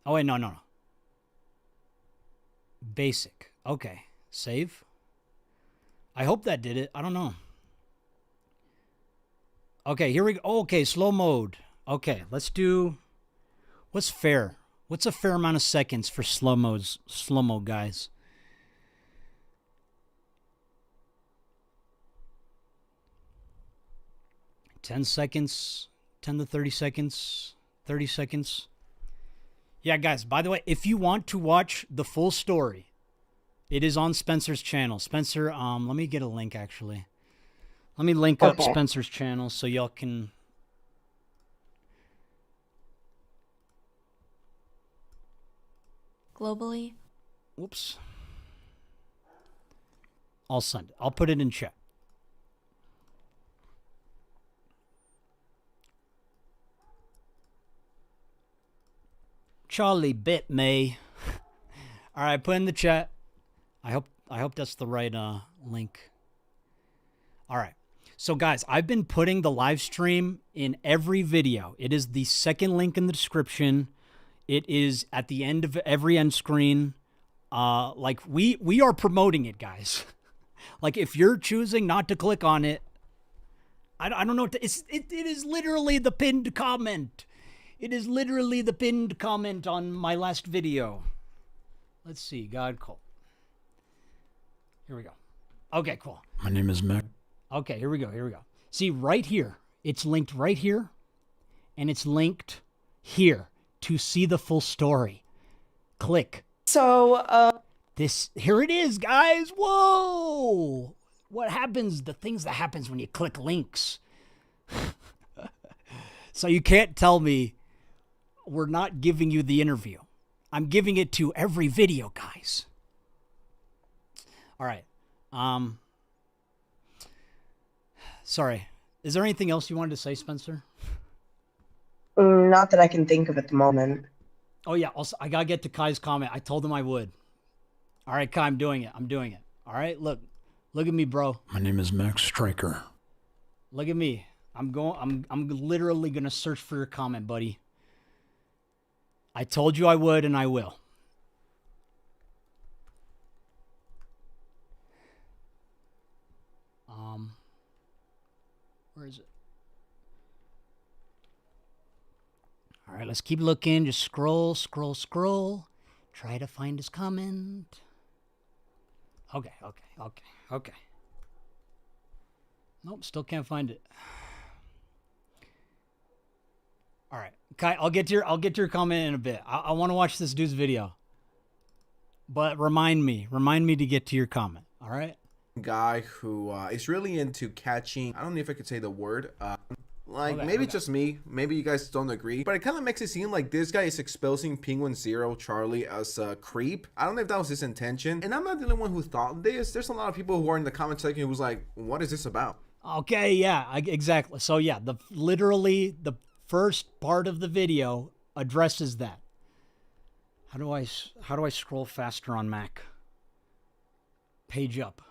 S1: Oh, wait, no. Basic. Okay. Save. I hope that did it. I don't know. Okay, here we go. Oh, okay, slow mode. Okay, let's do... What's fair? What's a fair amount of seconds for slow mo, guys? $10 seconds, 10 to 30 seconds, 30 seconds. Yeah, guys, by the way, if you want to watch the full story, it is on Spencer's channel. Spencer, let me get a link, actually. Let me link up Spencer's channel so y'all can...
S4: Globally.
S1: Whoops. I'll send it. I'll put it in chat. Charlie bit me. All right, put in the chat. I hope that's the right link. All right. So guys, I've been putting the live stream in every video. It is the second link in the description. It is at the end of every end screen. Like we are promoting it, guys. Like if you're choosing not to click on it, I don't know. It is literally the pinned comment. It is literally the pinned comment on my last video. Let's see, God Cole. Here we go. Okay, cool.
S5: My name is Mac.
S1: Okay, here we go. See, right here. It's linked right here. And it's linked here to see the full story. Click.
S2: So,
S1: Here it is, guys. Whoa! What happens, the things that happens when you click links. So you can't tell me we're not giving you the interview. I'm giving it to every video, guys. All right. Sorry. Is there anything else you wanted to say, Spencer?
S2: not that I can think of at the moment.
S1: Oh, yeah. Also, I got to get to Kai's comment. I told him I would. All right, Kai, I'm doing it. All right, look at me, bro.
S5: My name is Max Stryker.
S1: Look at me. I'm literally going to search for your comment, buddy. I told you I would, and I will. Where is it? All right, let's keep looking. Just scroll. Try to find his comment. Okay. Nope, still can't find it. All right, Kai, I'll get to your comment in a bit. I want to watch this dude's video. But remind me to get to your comment. All right.
S3: Guy who is really into catching, I don't know if I could say the word, maybe it's just me, maybe you guys don't agree, but it kind of makes it seem like this guy is exposing Penguin Zero Charlie as a creep. I don't know if that was his intention, and I'm not the only one who thought this. There's a lot of people who are in the comment section who was like, what is this about? Okay, yeah, exactly. So yeah, literally the first part of the video addresses that. How do I scroll faster on Mac? Page up.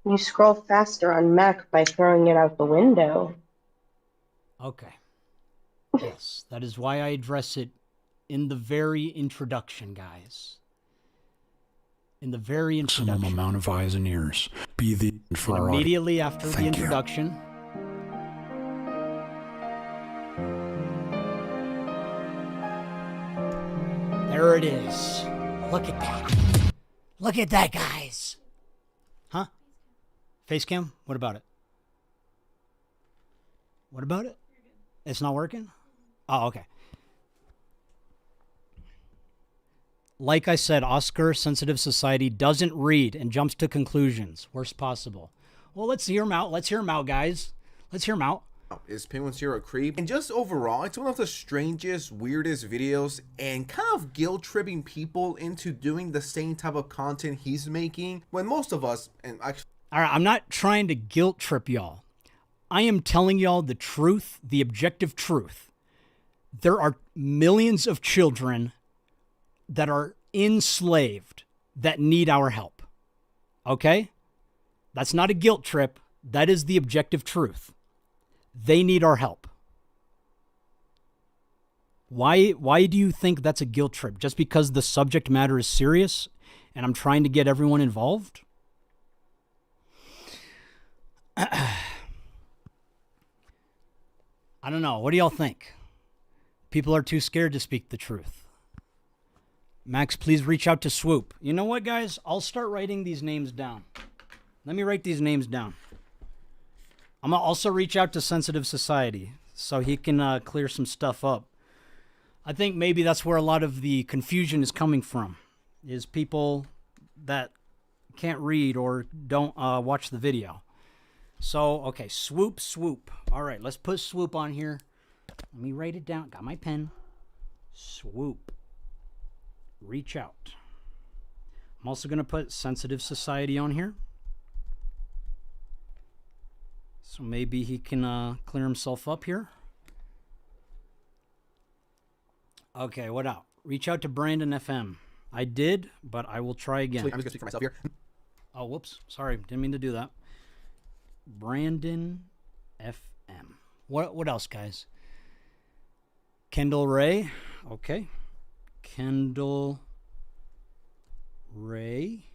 S2: You scroll faster on Mac by throwing it out the window.
S1: Okay. Yes, that is why I address it in the very introduction, guys. In the very introduction.
S5: Maximum amount of eyes and ears. Be the for
S1: and immediately after the introduction. There it is. Look at that. Look at that, guys. Huh? Face cam? What about it? What about it? It's not working? Oh, okay. Like I said, Oscar Sensitive Society doesn't read and jumps to conclusions. Worst possible. Well, let's hear him out. Let's hear him out, guys. Let's hear him out.
S3: Is Penguin Zero a creep? And just overall, it's one of the strangest, weirdest videos and kind of guilt-tripping people into doing the same type of content he's making when most of us, and actually...
S1: All right, I'm not trying to guilt trip y'all. I am telling y'all the truth, the objective truth. There are millions of children that are enslaved that need our help. Okay? That's not a guilt trip. That is the objective truth. They need our help. Why do you think that's a guilt trip? Just because the subject matter is serious and I'm trying to get everyone involved? I don't know. What do y'all think? People are too scared to speak the truth. Max, please reach out to Swoop. You know what, guys? I'll start writing these names down. Let me write these names down. I'm going to also reach out to Sensitive Society so he can clear some stuff up. I think maybe that's where a lot of the confusion is coming from, is people that can't read or don't watch the video. So, okay, Swoop. All right, let's put Swoop on here. Let me write it down. Got my pen. Swoop. Reach out. I'm also going to put Sensitive Society on here. So maybe he can clear himself up here. Okay, what out? Reach out to Brandon FM. I did, but I will try again.
S3: I'm just going to speak for myself here.
S1: Oh, whoops. Sorry. Didn't mean to do that. Brandon FM. What else, guys? Kendall Ray. Okay. Kendall Ray.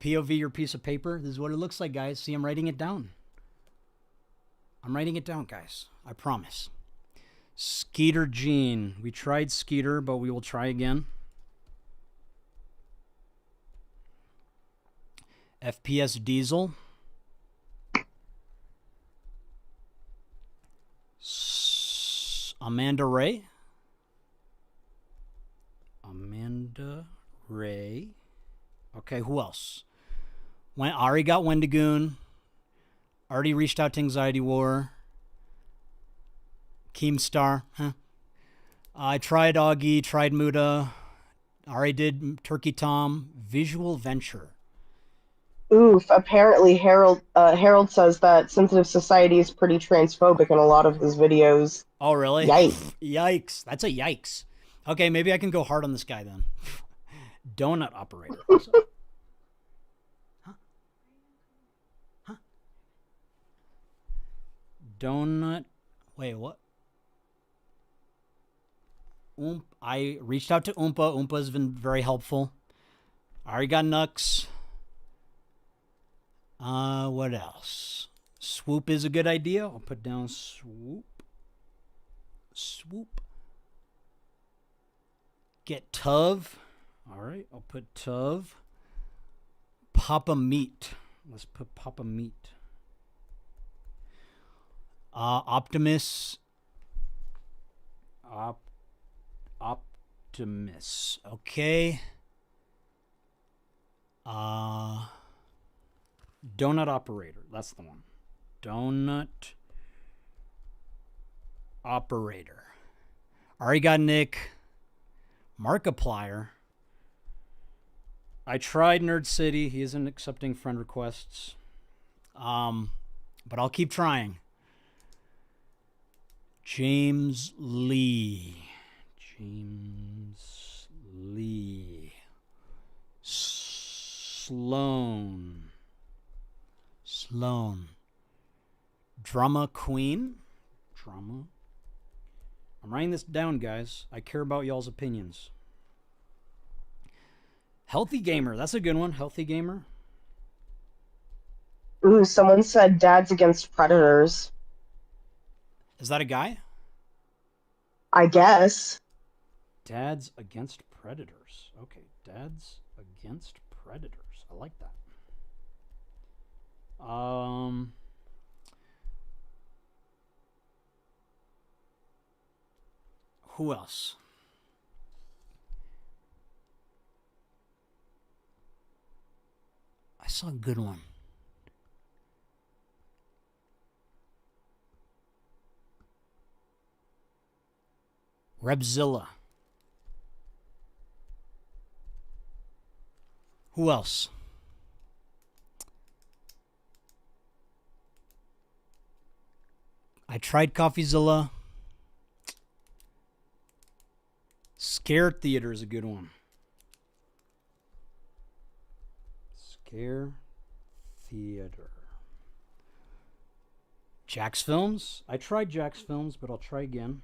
S1: POV your piece of paper. This is what it looks like, guys. See, I'm writing it down. I'm writing it down, guys. I promise. Skeeter Jean. We tried Skeeter, but we will try again. FPS Diesel. Amanda Ray. Amanda Ray. Okay, who else? Ari got Wendigoon. Already reached out to Anxiety War. Keemstar. Huh? I tried Augie, tried Muda. Already did Turkey Tom. Visual Venture.
S2: Oof. Apparently, Harold says that Sensitive Society is pretty transphobic in a lot of his videos.
S1: Oh, really?
S2: Yikes.
S1: Yikes. That's a yikes. Okay, maybe I can go hard on this guy then. Donut Operator. Huh? Donut. Wait, what? I reached out to Oompa. Oompa's been very helpful. I already got Nux. What else? Swoop is a good idea. I'll put down Swoop. Swoop. Get Tuv. All right, I'll put Tuv. Papa Meat. Let's put Papa Meat. Optimus. Optimus. Okay. Donut Operator. That's the one. Donut Operator. Already got Nick. Markiplier. I tried Nerd City. He isn't accepting friend requests. But I'll keep trying. James Lee. James Lee. Sloan. Drama Queen. Drama. I'm writing this down, guys. I care about y'all's opinions. Healthy Gamer. That's a good one. Healthy Gamer.
S2: Ooh, someone said Dads Against Predators.
S1: Is that a guy?
S2: I guess.
S1: Dads against predators. Okay, dads against predators. I like that. Who else? I saw a good one. Repzilla. Who else? I tried CoffeeZilla. Scare Theater is a good one. Scare Theater. Jack's Films. I tried Jack's Films, but I'll try again.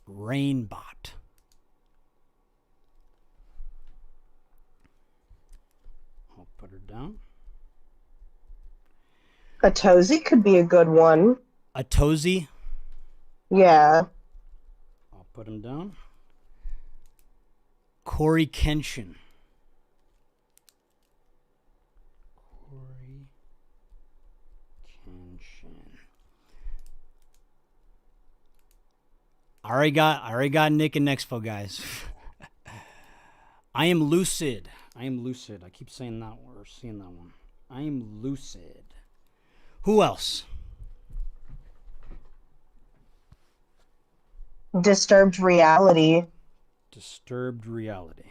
S1: Rainbot. I'll put her down.
S2: A Tozy could be a good one.
S1: A Tozy.
S2: Yeah.
S1: I'll put him down. Corey Kenshin. Corey Kenshin. I already got Nick and Nexpo, guys. I am lucid. I am lucid. I keep saying that or seeing that one. I am lucid. Who else?
S2: Disturbed Reality.
S1: Disturbed Reality.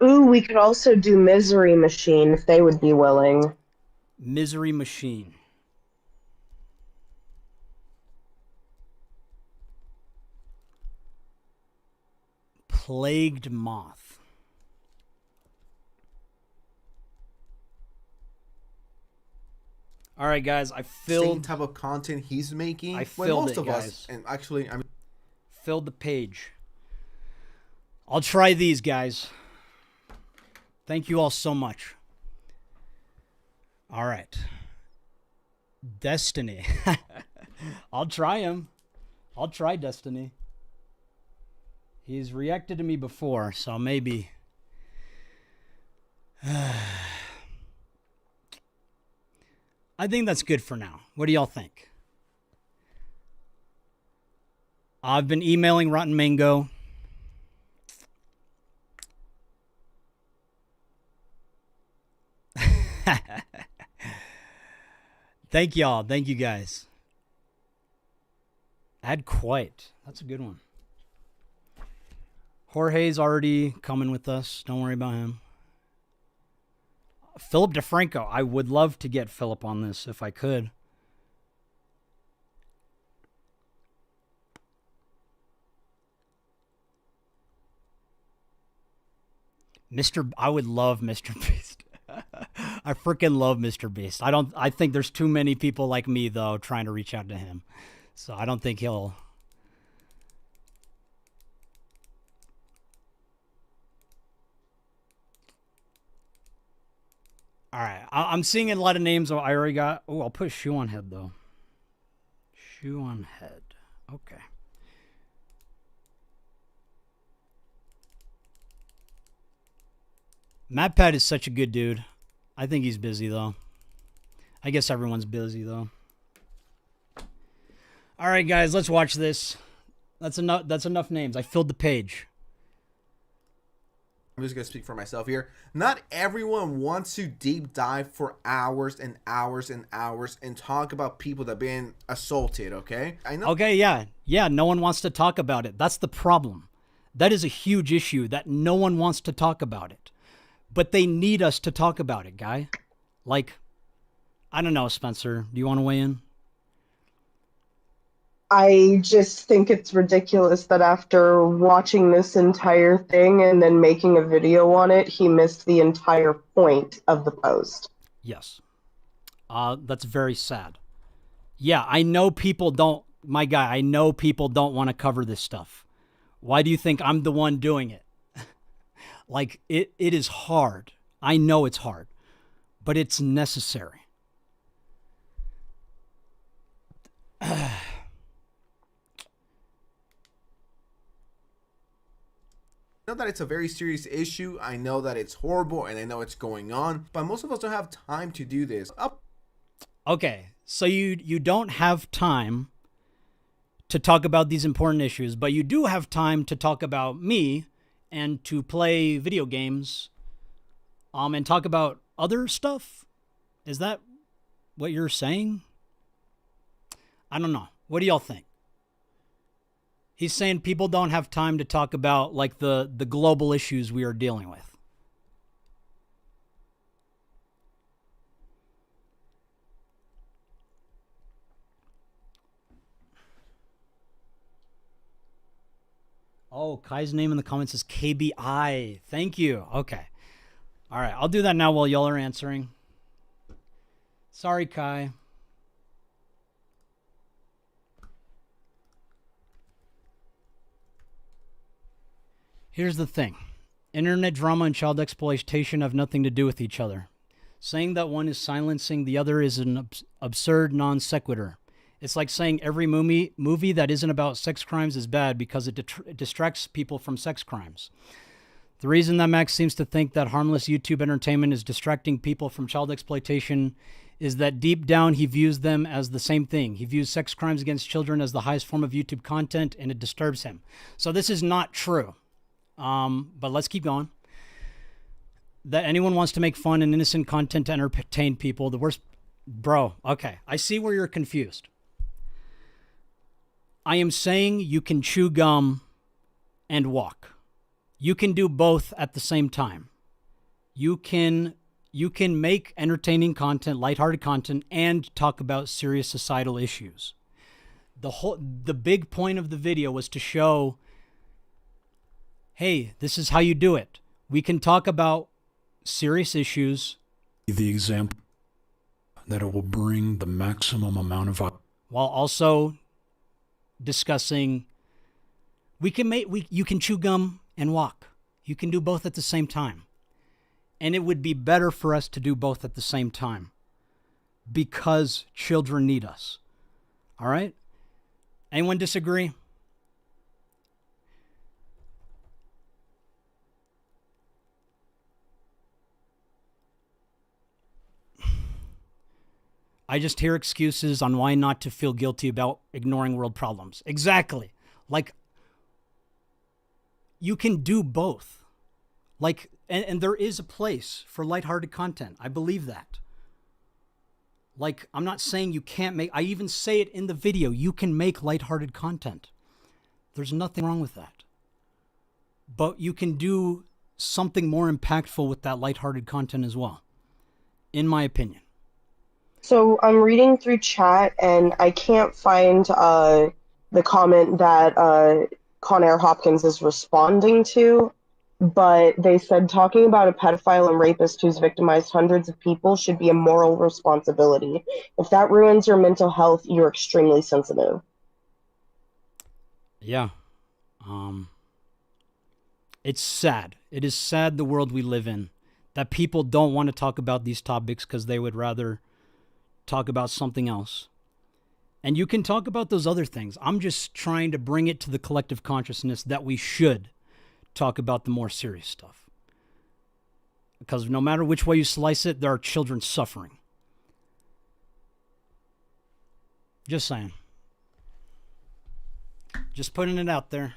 S2: Ooh, we could also do Misery Machine if they would be willing.
S1: Misery Machine. Plagued Moth. All right, guys, I
S3: Same
S1: filled
S3: type of content he's making.
S1: I
S3: when
S1: filled
S3: most
S1: it,
S3: of
S1: guys.
S3: us, and actually, I mean,
S1: filled the page. I'll try these, guys. Thank you all so much. All right. Destiny. I'll try him. I'll try Destiny. He's reacted to me before, so maybe. I think that's good for now. What do y'all think? I've been emailing Rotten Mango. Thank y'all. Thank you guys. Add Quite. That's a good one. Jorge's already coming with us. Don't worry about him. Philip DeFranco. I would love to get Philip on this if I could. I would love Mr. Beast. I freaking love Mr. Beast. I think there's too many people like me though trying to reach out to him. So I don't think he'll. All right, I'm seeing a lot of names. I already got. Oh, I'll put Shoe on Head though. Shoe on Head. Okay. MatPat is such a good dude. I think he's busy though. I guess everyone's busy though. All right, guys, let's watch this. That's enough names. I filled the page.
S3: I'm just gonna speak for myself here. Not everyone wants to deep dive for hours and hours and hours and talk about people that have been assaulted. Okay, I know.
S1: Okay, yeah. No one wants to talk about it. That's the problem. That is a huge issue that no one wants to talk about it. But they need us to talk about it, guy. Like, I don't know, Spencer. Do you want to weigh in?
S2: I just think it's ridiculous that after watching this entire thing and then making a video on it, he missed the entire point of the post.
S1: Yes. That's very sad. Yeah, I know people don't, my guy, I know people don't want to cover this stuff. Why do you think I'm the one doing it? Like, it is hard. I know it's hard, but it's necessary.
S3: I know that it's a very serious issue. I know that it's horrible and I know it's going on, but most of us don't have time to do this.
S1: Okay, so you don't have time to talk about these important issues, but you do have time to talk about me and to play video games and talk about other stuff? Is that what you're saying? I don't know. What do y'all think? He's saying people don't have time to talk about like the global issues we are dealing with. Oh, Kai's name in the comments is KBI. Thank you. Okay. All right. I'll do that now while y'all are answering. Sorry, Kai. Here's the thing. Internet drama and child exploitation have nothing to do with each other. Saying that one is silencing the other is an absurd non sequitur. It's like saying every movie that isn't about sex crimes is bad because it distracts people from sex crimes. The reason that Max seems to think that harmless YouTube entertainment is distracting people from child exploitation is that deep down he views them as the same thing. He views sex crimes against children as the highest form of YouTube content, and it disturbs him. So this is not true. But let's keep going. That anyone wants to make fun and innocent content to entertain people, the worst... Bro, okay. I see where you're confused. I am saying you can chew gum and walk. You can do both at the same time. You can make entertaining content, lighthearted content, and talk about serious societal issues. The big point of the video was to show, hey, this is how you do it. We can talk about serious issues.
S5: The example that it will bring the maximum amount of...
S1: While also discussing, you can chew gum and walk. You can do both at the same time. And it would be better for us to do both at the same time because children need us. All right? Anyone disagree? I just hear excuses on why not to feel guilty about ignoring world problems. Exactly. Like, you can do both. Like, and there is a place for lighthearted content. I believe that. Like, I'm not saying you can't make, I even say it in the video, you can make lighthearted content. There's nothing wrong with that. But you can do something more impactful with that lighthearted content as well, in my opinion.
S2: So I'm reading through chat and I can't find the comment that Conair Hopkins is responding to, but they said talking about a pedophile and rapist who's victimized hundreds of people should be a moral responsibility. If that ruins your mental health, you're extremely sensitive.
S1: Yeah. It's sad. It is sad the world we live in, that people don't want to talk about these topics because they would rather talk about something else. And you can talk about those other things. I'm just trying to bring it to the collective consciousness that we should talk about the more serious stuff. Because no matter which way you slice it, there are children suffering. Just saying. Just putting it out there.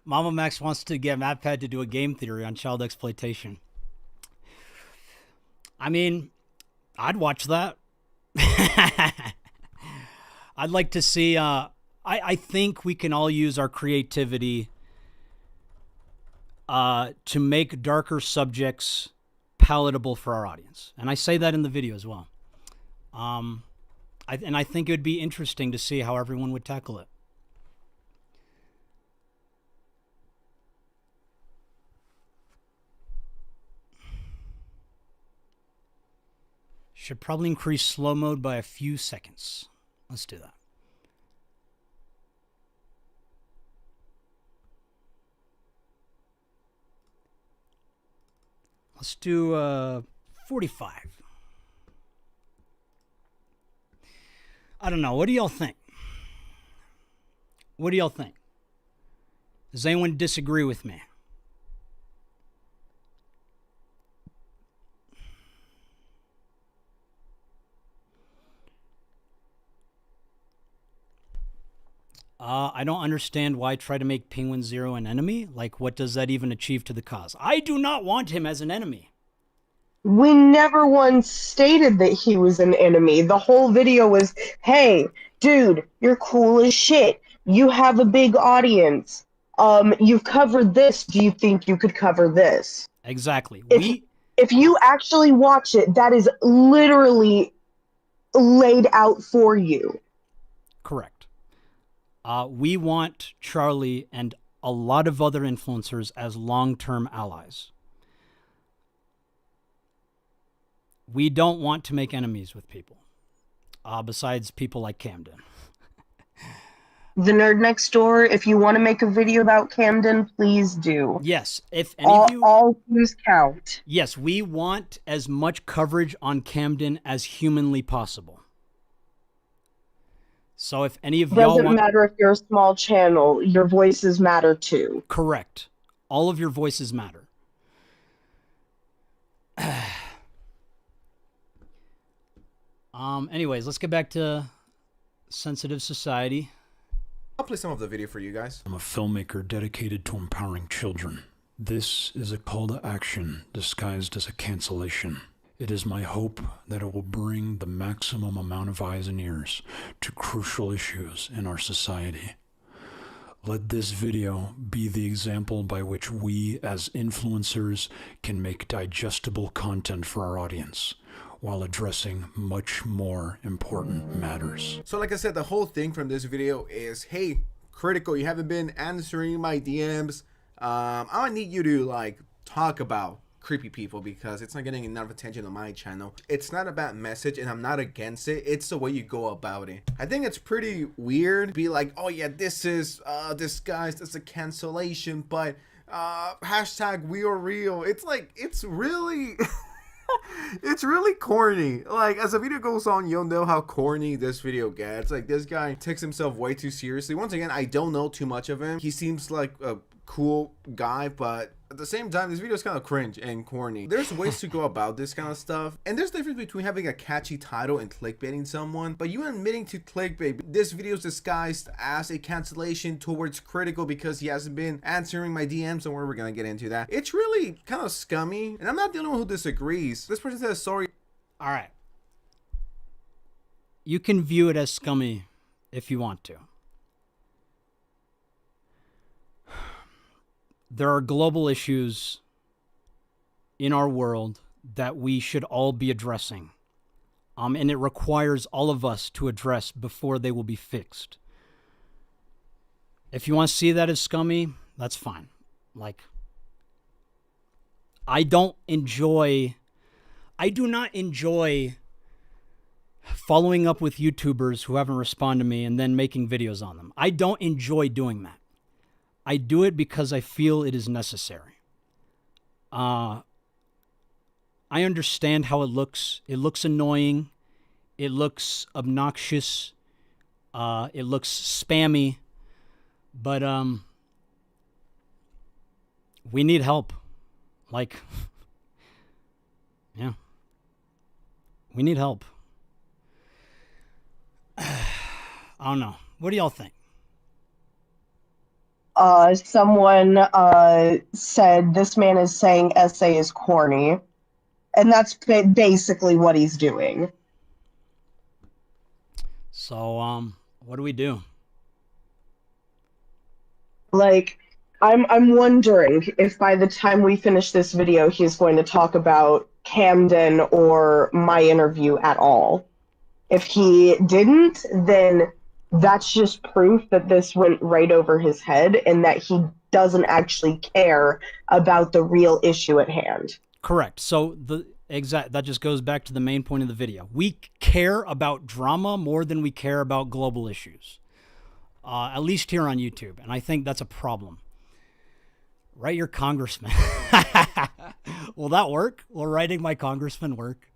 S1: MAMAMAX wants to get MatPat to do a game theory on child exploitation. I mean, I'd watch that. I'd like to see, I think we can all use our creativity to make darker subjects palatable for our audience. And I say that in the video as well. And I think it would be interesting to see how everyone would tackle it. Should probably increase slow mode by a few seconds. Let's do that. Let's do 45. I don't know. What do y'all think? What do y'all think? Does anyone disagree with me? I don't understand why try to make Penguin Zero an enemy. Like, what does that even achieve to the cause? I do not want him as an enemy.
S2: We never once stated that he was an enemy. The whole video was, hey, dude, you're cool as shit. You have a big audience. You've covered this. Do you think you could cover this?
S1: Exactly.
S2: If you actually watch it, that is literally laid out for you.
S1: Correct. We want Charlie and a lot of other influencers as long-term allies. We don't want to make enemies with people, besides people like Camden.
S2: The Nerd Next Door, if you want to make a video about Camden, please do.
S1: Yes, if any of you...
S2: All views count.
S1: Yes, we want as much coverage on Camden as humanly possible. So if any of y'all
S2: Doesn't matter if you're a small channel, your voices matter too.
S1: Correct. All of your voices matter. Anyways, let's get back to sensitive society.
S3: I'll play some of the video for you guys.
S5: I'm a filmmaker dedicated to empowering children. This is a call to action disguised as a cancellation. It is my hope that it will bring the maximum amount of eyes and ears to crucial issues in our society. Let this video be the example by which we as influencers can make digestible content for our audience while addressing much more important matters.
S3: So like I said, the whole thing from this video is, hey, Critical, you haven't been answering my DMs. I need you to like talk about creepy people because it's not getting enough attention on my channel. It's not a bad message and I'm not against it. It's the way you go about it. I think it's pretty weird to be like, oh yeah, this is disguised as a cancellation, but hashtag we are real. It's like, it's really it's really corny. Like, as the video goes on, you'll know how corny this video gets. Like, this guy takes himself way too seriously. Once again, I don't know too much of him. He seems like a cool guy, but at the same time, this video is kind of cringe and corny. There's ways to go about this kind of stuff, and there's a difference between having a catchy title and clickbaiting someone. But you admitting to clickbait, this video is disguised as a cancellation towards Critical because he hasn't been answering my DMs, and we're gonna get into that. It's really kind of scummy, and I'm not the only one who disagrees. This person says sorry.
S1: All right. You can view it as scummy if you want to. There are global issues in our world that we should all be addressing. And it requires all of us to address before they will be fixed. If you want to see that as scummy, that's fine. Like, I do not enjoy following up with YouTubers who haven't responded to me and then making videos on them. I don't enjoy doing that. I do it because I feel it is necessary. I understand how it looks. It looks annoying. It looks obnoxious. It looks spammy. But we need help. Like, yeah. We need help. I don't know. What do y'all think?
S2: Someone said this man is saying essay is corny, and that's basically what he's doing.
S1: So, what do we do?
S2: Like, I'm wondering if by the time we finish this video, he's going to talk about Camden or my interview at all. If he didn't, then that's just proof that this went right over his head and that he doesn't actually care about the real issue at hand.
S1: Correct. So that just goes back to the main point of the video. We care about drama more than we care about global issues. At least here on YouTube. And I think that's a problem. Write your congressman. Will that work? Will writing my congressman work?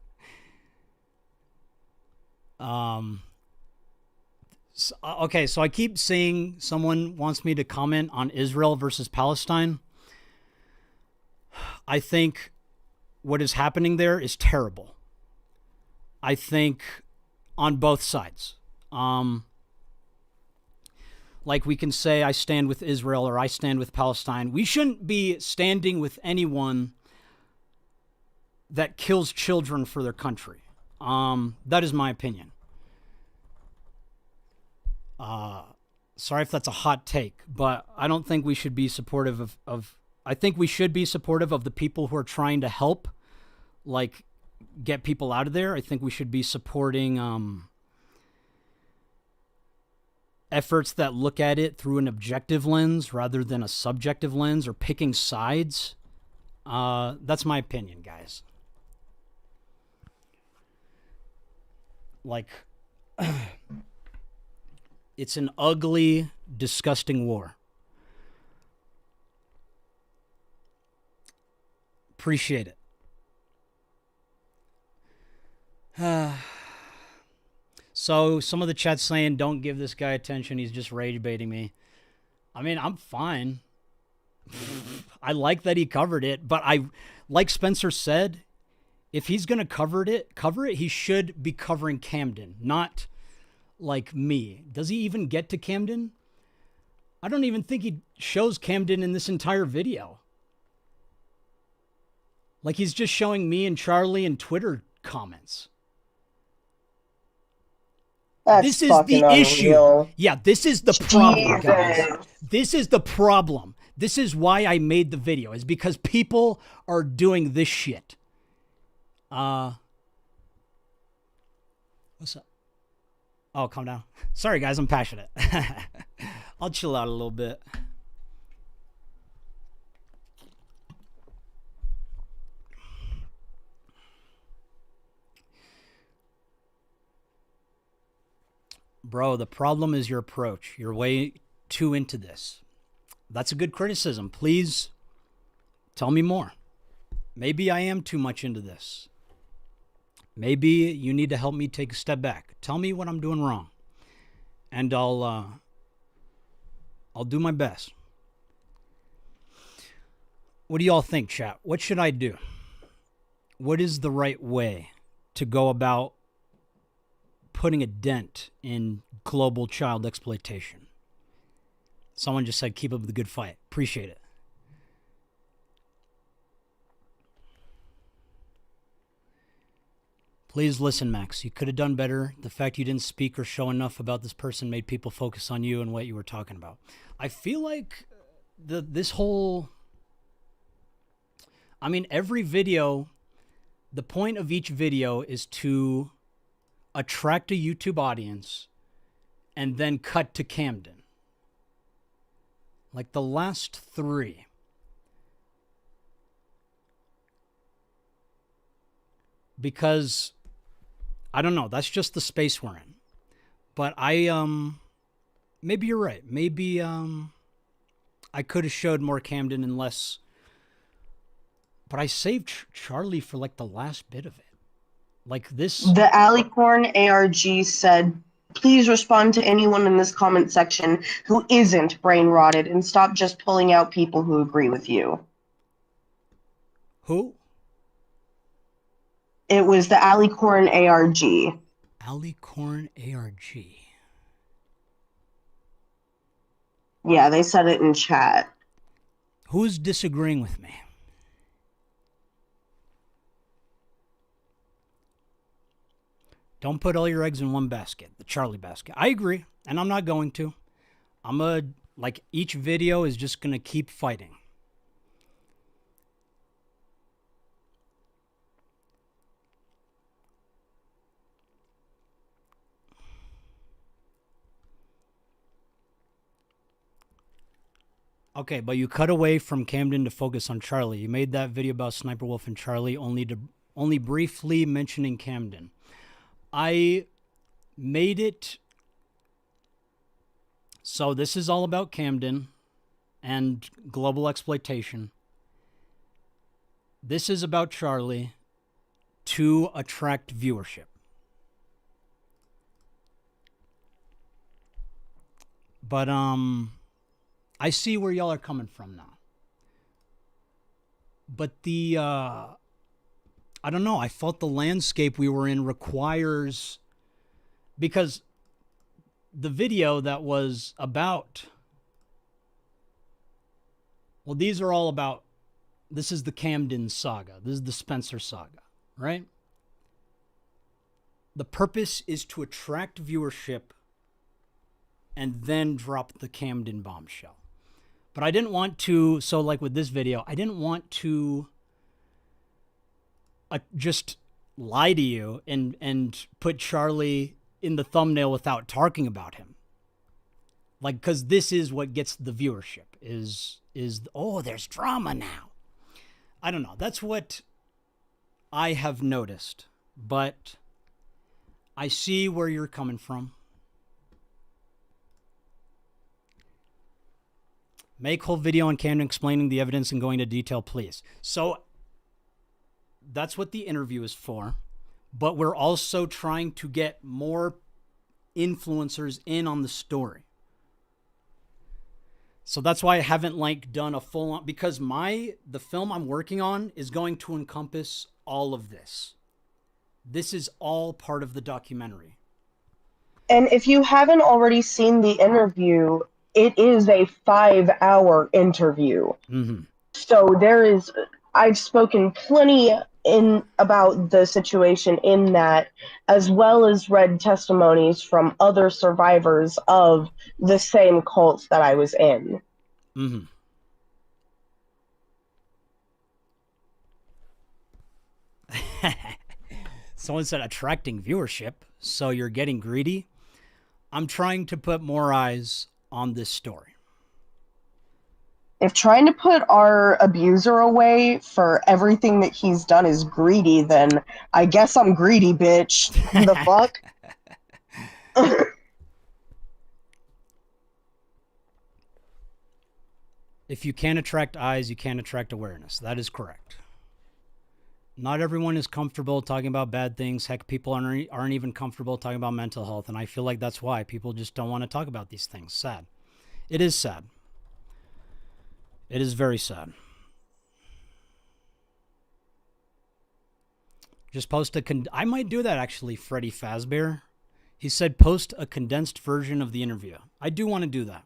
S1: Okay, so I keep seeing someone wants me to comment on Israel versus Palestine. I think what is happening there is terrible. I think on both sides. Like we can say I stand with Israel or I stand with Palestine. We shouldn't be standing with anyone that kills children for their country. That is my opinion. Sorry if that's a hot take, but I don't think we should be supportive of I think we should be supportive of the people who are trying to help, like, get people out of there. I think we should be supporting efforts that look at it through an objective lens rather than a subjective lens or picking sides. That's my opinion, guys. Like, it's an ugly, disgusting war. Appreciate it. So some of the chat's saying, don't give this guy attention. He's just rage baiting me. I mean, I'm fine. I like that he covered it, but like Spencer said, if he's going to cover it, he should be covering Camden, not like me. Does he even get to Camden? I don't even think he shows Camden in this entire video. Like, he's just showing me and Charlie in Twitter comments.
S2: That's
S1: This is the issue.
S2: unreal.
S1: Yeah, this is the problem, guys.
S2: Jesus.
S1: This is the problem. This is why I made the video, is because people are doing this shit. What's up? Oh, calm down. Sorry, guys, I'm passionate. I'll chill out a little bit. Bro, the problem is your approach. You're way too into this. That's a good criticism. Please tell me more. Maybe I am too much into this. Maybe you need to help me take a step back. Tell me what I'm doing wrong, and I'll do my best. What do y'all think, chat? What should I do? What is the right way to go about putting a dent in global child exploitation? Someone just said, keep up the good fight. Appreciate it. Please listen, Max. You could have done better. The fact you didn't speak or show enough about this person made people focus on you and what you were talking about. I feel like this whole... I mean, every video, the point of each video is to attract a YouTube audience and then cut to Camden. Like the last three. Because, I don't know, that's just the space we're in. But maybe you're right. Maybe I could have showed more Camden and less. But I saved Charlie for like the last bit of it. Like this.
S2: The Alicorn ARG said, please respond to anyone in this comment section who isn't brain rotted and stop just pulling out people who agree with you.
S1: Who?
S2: It was the Alicorn ARG.
S1: Alicorn ARG.
S2: Yeah, they said it in chat.
S1: Who's disagreeing with me? Don't put all your eggs in one basket, the Charlie basket. I agree, and I'm not going to. Like, each video is just going to keep fighting. Okay, but you cut away from Camden to focus on Charlie. You made that video about Sniper Wolf and Charlie only briefly mentioning Camden. I made it so this is all about Camden and global exploitation. This is about Charlie to attract viewership. But I see where y'all are coming from now. But I don't know, I felt the landscape we were in requires, because the video that was about, well, these are all about, this is the Camden saga. This is the Spencer saga, right? The purpose is to attract viewership and then drop the Camden bombshell. But I didn't want to, so like with this video, I didn't want to just lie to you and put Charlie in the thumbnail without talking about him. Like, because this is what gets the viewership, is, oh, there's drama now. I don't know. That's what I have noticed. But I see where you're coming from. Make whole video on Camden explaining the evidence and going into detail, please. So that's what the interview is for. But we're also trying to get more influencers in on the story. So that's why I haven't like done a full on, because the film I'm working on is going to encompass all of this. This is all part of the documentary.
S2: And if you haven't already seen the interview, it is a 5-hour interview.
S1: Mm-hmm.
S2: So I've spoken plenty about the situation in that, as well as read testimonies from other survivors of the same cults that I was in.
S1: Mm-hmm. Someone said attracting viewership, so you're getting greedy. I'm trying to put more eyes on this story.
S2: If trying to put our abuser away for everything that he's done is greedy, then I guess I'm greedy, bitch. The fuck?
S1: If you can't attract eyes, you can't attract awareness. That is correct. Not everyone is comfortable talking about bad things. Heck, people aren't even comfortable talking about mental health. And I feel like that's why people just don't want to talk about these things. Sad. It is sad. It is very sad. Just post I might do that actually, Freddy Fazbear. He said post a condensed version of the interview. I do want to do that.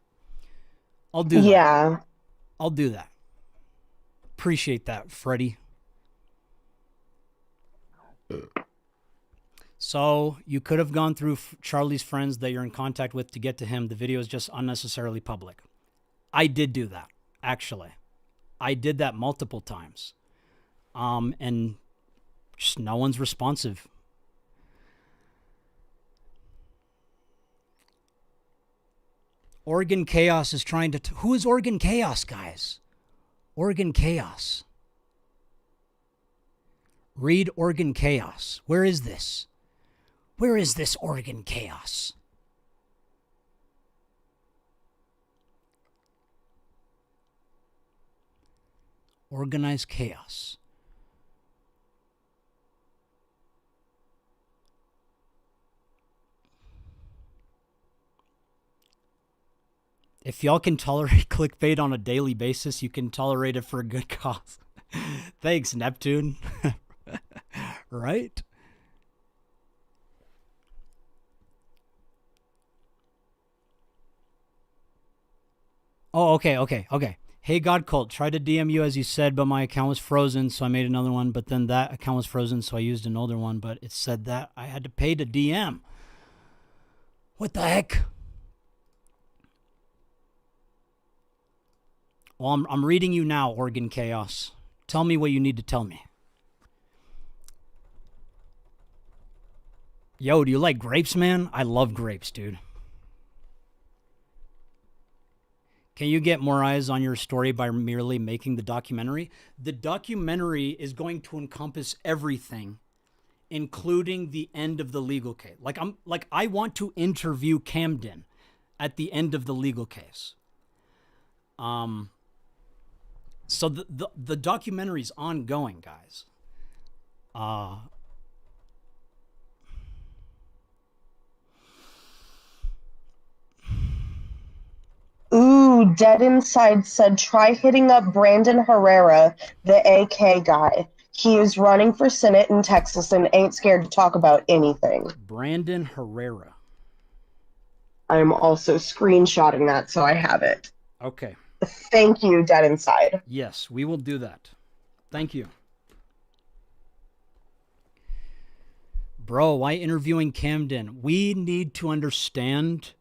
S1: I'll do that.
S2: Yeah.
S1: I'll do that. Appreciate that, Freddy. So you could have gone through Charlie's friends that you're in contact with to get to him. The video is just unnecessarily public. I did do that, actually. I did that multiple times. And just no one's responsive. Oregon Chaos is trying to... Who is Oregon Chaos, guys? Oregon Chaos. Read Oregon Chaos. Where is this? Where is this Oregon Chaos? Organized chaos. If y'all can tolerate clickbait on a daily basis, you can tolerate it for a good cause. Thanks, Neptune. Right? Oh, okay. Hey, God Cult, tried to DM you as you said, but my account was frozen, so I made another one. But then that account was frozen, so I used an older one. But it said that I had to pay to DM. What the heck? Well, I'm reading you now, Oregon Chaos. Tell me what you need to tell me. Yo, do you like grapes, man? I love grapes, dude. Can you get more eyes on your story by merely making the documentary? The documentary is going to encompass everything, including the end of the legal case. I want to interview Camden at the end of the legal case. So the documentary's ongoing, guys.
S2: Ooh, Dead Inside said, try hitting up Brandon Herrera, the AK guy. He is running for Senate in Texas and ain't scared to talk about anything.
S1: Brandon Herrera.
S2: I'm also screenshotting that so I have it.
S1: Okay.
S2: Thank you, Dead Inside.
S1: Yes, we will do that. Thank you. Bro, why interviewing Camden? We need to understand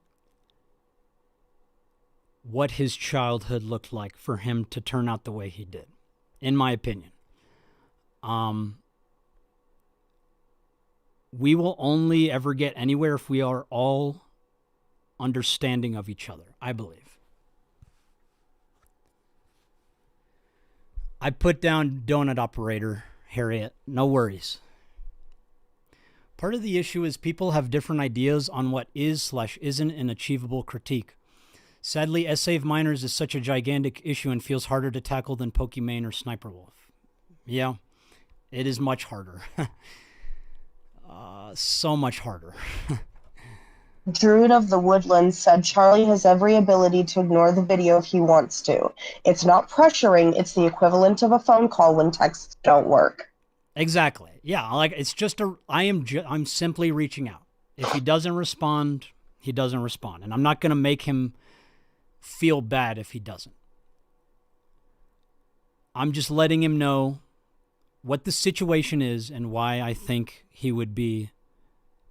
S1: what his childhood looked like for him to turn out the way he did, in my opinion. We will only ever get anywhere if we are all understanding of each other, I believe. I put down donut operator, Harriet. No worries. Part of the issue is people have different ideas on what is/isn't an achievable critique. Sadly, Essay of Minors is such a gigantic issue and feels harder to tackle than Pokimane or Sniper Wolf. Yeah, it is much harder. So much harder.
S2: Druid of the Woodlands said Charlie has every ability to ignore the video if he wants to. It's not pressuring, it's the equivalent of a phone call when texts don't work.
S1: Exactly. Yeah, like it's just I'm simply reaching out. If he doesn't respond, he doesn't respond. And I'm not going to make him feel bad if he doesn't. I'm just letting him know what the situation is and why I think he would be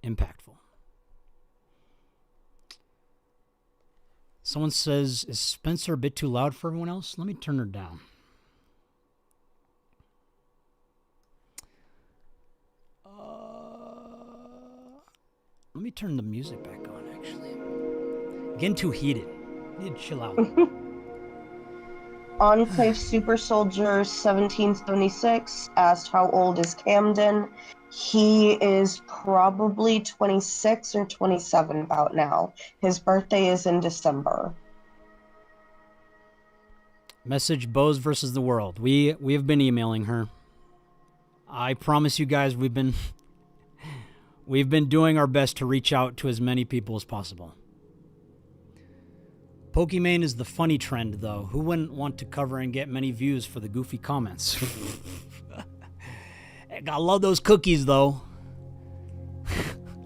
S1: impactful. Someone says, is Spencer a bit too loud for everyone else? Let me turn her down. Let me turn the music back on, actually. Getting too heated. Need to chill out.
S2: Enclave Super Soldier 1776 asked how old is Camden. He is probably 26 or 27 about now. His birthday is in December.
S1: Message Bose versus the world. We have been emailing her. I promise you guys we've been doing our best to reach out to as many people as possible. Pokimane is the funny trend, though. Who wouldn't want to cover and get many views for the goofy comments? I love those cookies, though.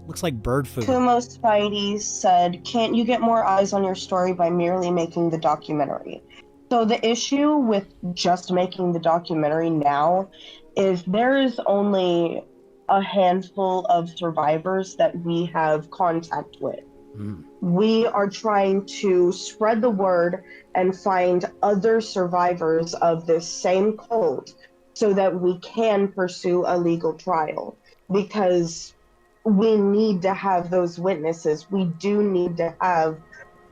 S1: Looks like bird food.
S2: Kumo Spidey said, can't you get more eyes on your story by merely making the documentary? So the issue with just making the documentary now is there is only a handful of survivors that we have contact with. We are trying to spread the word and find other survivors of this same cult so that we can pursue a legal trial, because we need to have those witnesses. We do need to have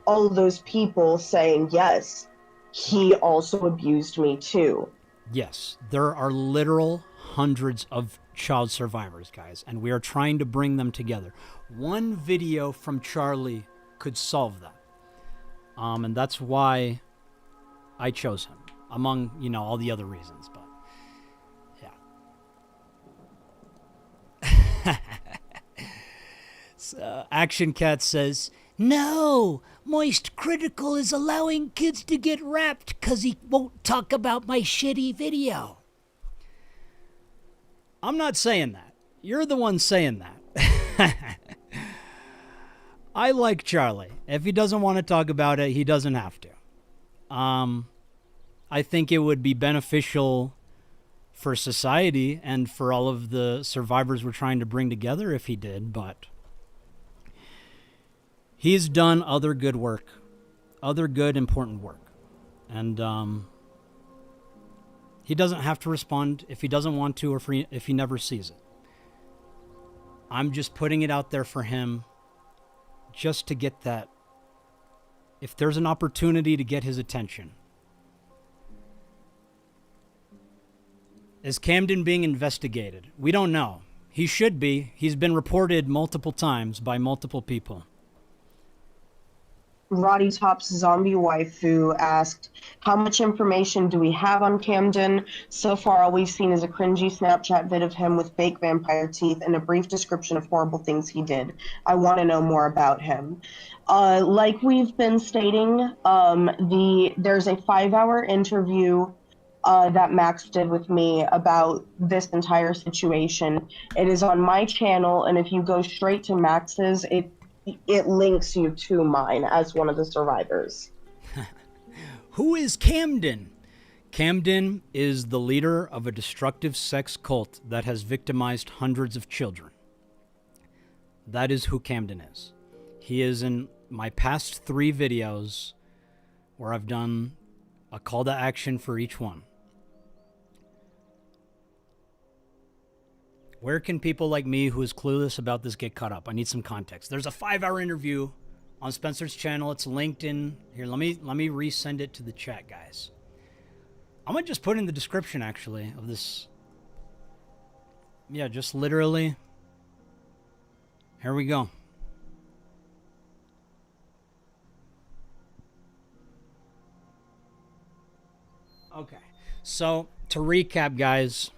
S2: all those people saying, yes, he also abused me too.
S1: Yes, there are literal hundreds of child survivors, guys, and we are trying to bring them together. One video from Charlie could solve that. And that's why I chose him, among, all the other reasons, but yeah. So, Action Cat says, no, Moist Critical is allowing kids to get wrapped because he won't talk about my shitty video. I'm not saying that. You're the one saying that. I like Charlie. If he doesn't want to talk about it, he doesn't have to. I think it would be beneficial for society and for all of the survivors we're trying to bring together if he did, but he's done other good work, other good, important work. And he doesn't have to respond if he doesn't want to or if he never sees it. I'm just putting it out there for him just to get that. If there's an opportunity to get his attention. Is Camden being investigated? We don't know. He should be. He's been reported multiple times by multiple people.
S2: Roddy Top's zombie waifu asked, how much information do we have on Camden? So far, all we've seen is a cringy Snapchat vid of him with fake vampire teeth and a brief description of horrible things he did. I want to know more about him. Like we've been stating, there's a 5-hour interview that Max did with me about this entire situation. It is on my channel, and if you go straight to Max's, it links you to mine as one of the survivors.
S1: Who is Camden? Camden is the leader of a destructive sex cult that has victimized hundreds of children. That is who Camden is. He is in my past 3 videos where I've done a call to action for each one. Where can people like me who is clueless about this get caught up? I need some context. There's a 5-hour interview on Spencer's channel. It's linked in here. Let me resend it to the chat, guys. I'm gonna just put in the description actually of this. Yeah, just literally. Here we go. Okay. So to recap, guys.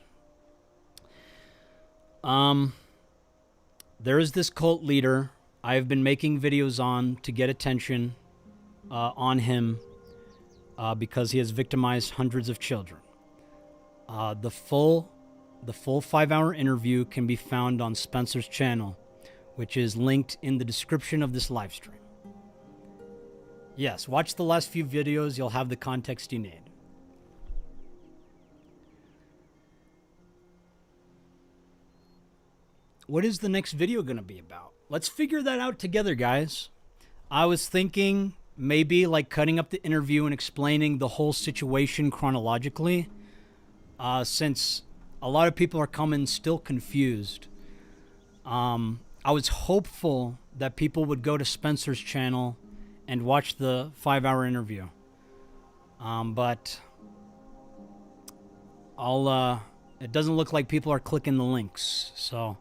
S1: There is this cult leader I've been making videos on to get attention on him because he has victimized hundreds of children. The full 5-hour interview can be found on Spencer's channel, which is linked in the description of this live stream. Yes, watch the last few videos. You'll have the context you need. What is the next video going to be about? Let's figure that out together, guys. I was thinking maybe like cutting up the interview and explaining the whole situation chronologically, since a lot of people are coming still confused. I was hopeful that people would go to Spencer's channel and watch the 5-hour interview. But it doesn't look like people are clicking the links, so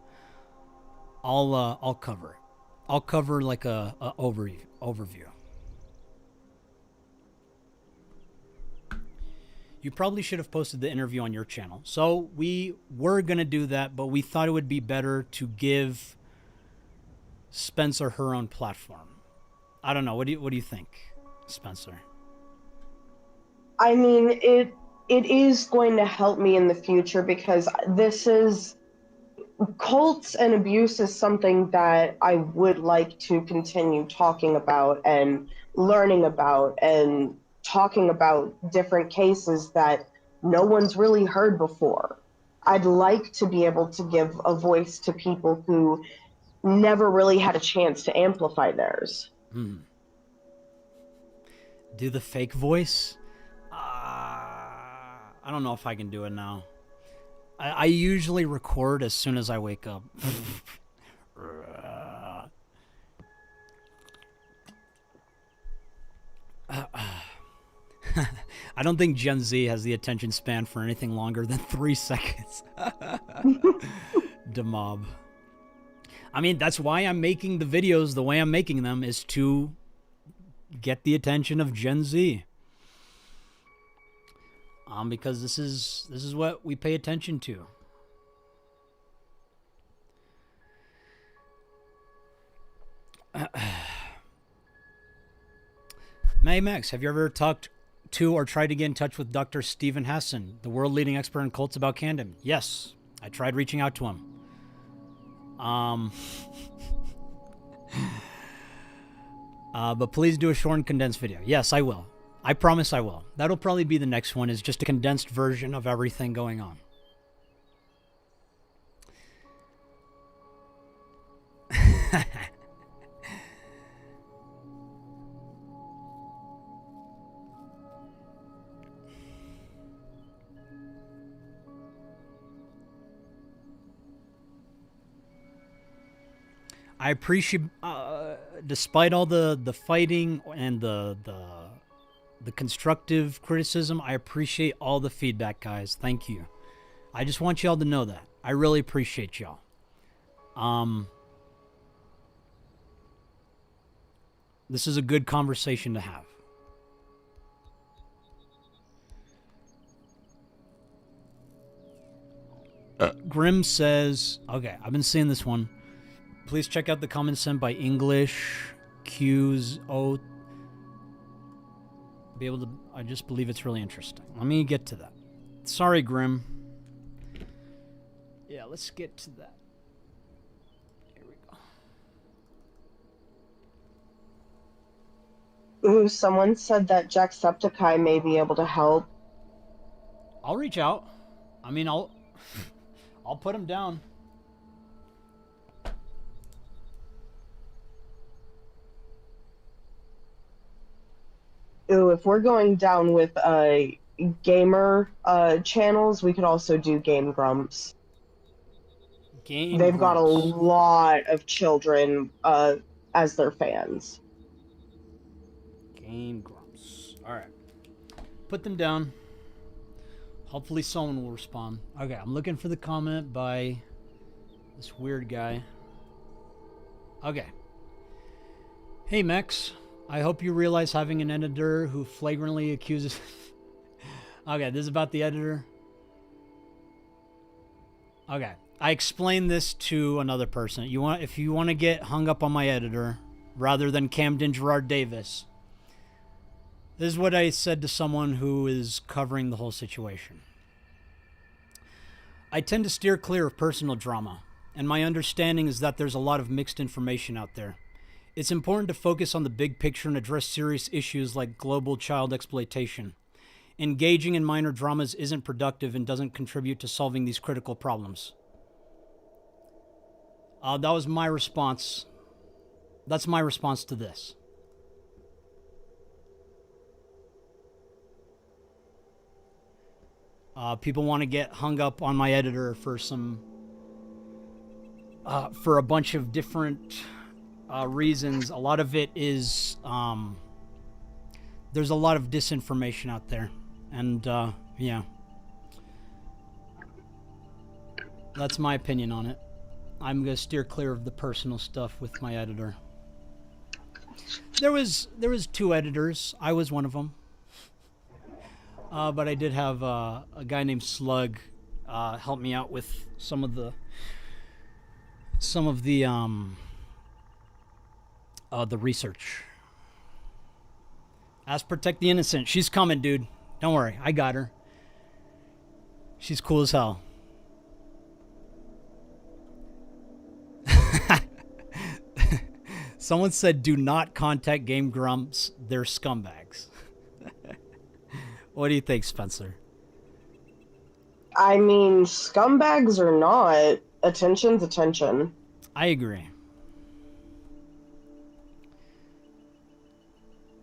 S1: I'll cover it. I'll cover like a overview. You probably should have posted the interview on your channel. So we were gonna do that, but we thought it would be better to give Spencer her own platform. I don't know. What do you think, Spencer?
S2: I mean, it is going to help me in the future because this is cults and abuse is something that I would like to continue talking about and learning about and talking about different cases that no one's really heard before. I'd like to be able to give a voice to people who never really had a chance to amplify theirs.
S1: Do the fake voice? I don't know if I can do it now. I usually record as soon as I wake up. I don't think Gen Z has the attention span for anything longer than 3 seconds. Demob. I mean, that's why I'm making the videos the way I'm making them, is to get the attention of Gen Z. Because this is what we pay attention to. MAMAMAX, have you ever talked to or tried to get in touch with Dr. Stephen Hassan, the world-leading expert in cults about Camden? Yes, I tried reaching out to him. But please do a short and condensed video. Yes, I will. I promise I will. That'll probably be the next one, is just a condensed version of everything going on. I appreciate, despite all the fighting and the constructive criticism, I appreciate all the feedback, guys. Thank you. I just want y'all to know that. I really appreciate y'all. This is a good conversation to have. Grim says, okay, I've been seeing this one. Please check out the comments sent by English Q's O. Be able to, I just believe it's really interesting. Let me get to that. Sorry, Grim. Yeah, let's get to that. Here we go.
S2: Ooh, someone said that Jacksepticeye may be able to help.
S1: I'll reach out. I mean, I'll put him down.
S2: Ooh, if we're going down with gamer channels, we could also do Game Grumps. They've got a lot of children as their fans.
S1: Game Grumps. All right. Put them down. Hopefully someone will respond. Okay, I'm looking for the comment by this weird guy. Okay. Hey, Mex. I hope you realize having an editor who flagrantly accuses... Okay, this is about the editor. Okay. I explained this to another person. If you want to get hung up on my editor, rather than Camden Gerard Davis, this is what I said to someone who is covering the whole situation. I tend to steer clear of personal drama, and my understanding is that there's a lot of mixed information out there. It's important to focus on the big picture and address serious issues like global child exploitation. Engaging in minor dramas isn't productive and doesn't contribute to solving these critical problems. That was my response. That's my response to this. People want to get hung up on my editor for for a bunch of different reasons. A lot of it is there's a lot of disinformation out there, and yeah, that's my opinion on it. I'm gonna steer clear of the personal stuff with my editor. There was 2 editors. I was one of them. But I did have a guy named Slug help me out with some of the research. Ask Protect the Innocent. She's coming, dude. Don't worry, I got her. She's cool as hell. Someone said, "Do not contact Game Grumps. They're scumbags." What do you think, Spencer?
S2: I mean, scumbags or not, attention's attention.
S1: I agree.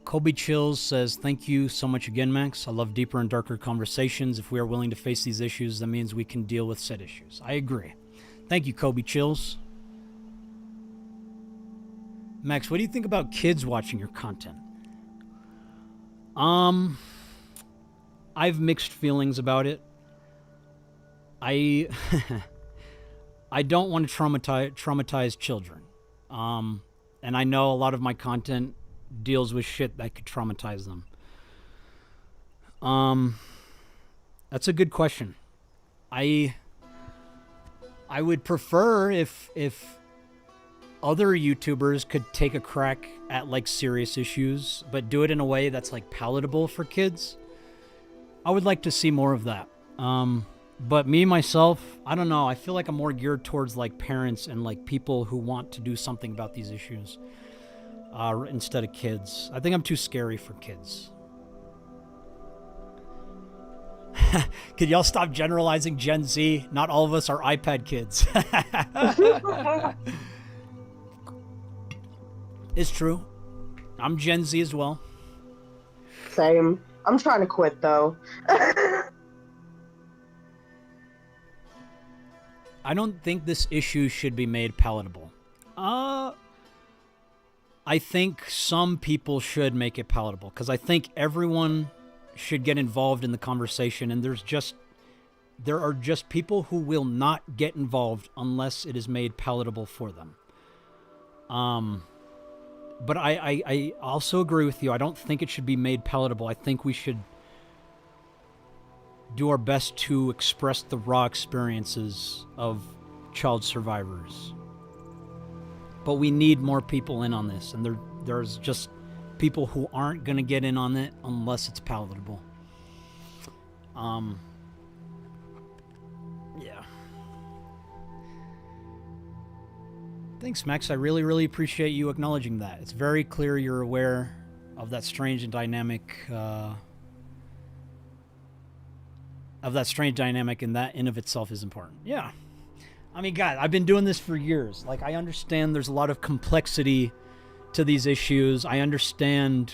S1: Colby Chills says, "Thank you so much again, Max. I love deeper and darker conversations. If we are willing to face these issues, that means we can deal with said issues." I agree. Thank you, Colby Chills. Max, what do you think about kids watching your content? I've mixed feelings about it. I don't want to traumatize children. And I know a lot of my content deals with shit that could traumatize them. That's a good question. I would prefer if other YouTubers could take a crack at like serious issues, but do it in a way that's like palatable for kids. I would like to see more of that. But me, myself, I don't know. I feel like I'm more geared towards like parents and like people who want to do something about these issues instead of kids. I think I'm too scary for kids. Could y'all stop generalizing Gen Z? Not all of us are iPad kids. It's true. I'm Gen Z as well.
S2: Same. I'm trying to quit, though.
S1: I don't think this issue should be made palatable. I think some people should make it palatable, because I think everyone should get involved in the conversation, and there are just people who will not get involved unless it is made palatable for them. But I also agree with you. I don't think it should be made palatable. I think we should do our best to express the raw experiences of child survivors. But we need more people in on this, and there's just people who aren't going to get in on it unless it's palatable. Yeah. Thanks, Max. I really, really appreciate you acknowledging that. It's very clear you're aware of that strange and dynamic, and that in of itself is important. Yeah. I mean, God, I've been doing this for years. Like, I understand there's a lot of complexity to these issues. I understand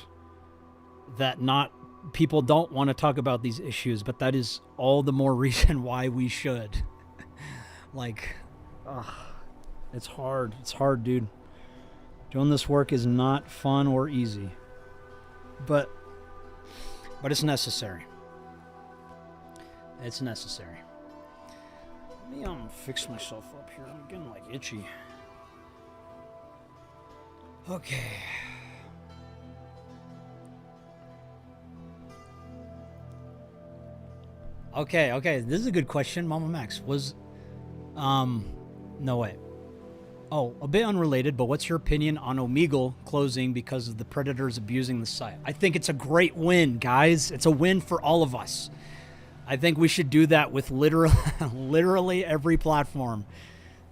S1: that not people don't want to talk about these issues, but that is all the more reason why we should. Like, it's hard. It's hard, dude. Doing this work is not fun or easy. But it's necessary. It's necessary. Let me fix myself up here. I'm getting like itchy. Okay. Okay. This is a good question, MAMAMAX. No way. Oh, a bit unrelated, but what's your opinion on Omegle closing because of the predators abusing the site? I think it's a great win, guys. It's a win for all of us. I think we should do that with literally every platform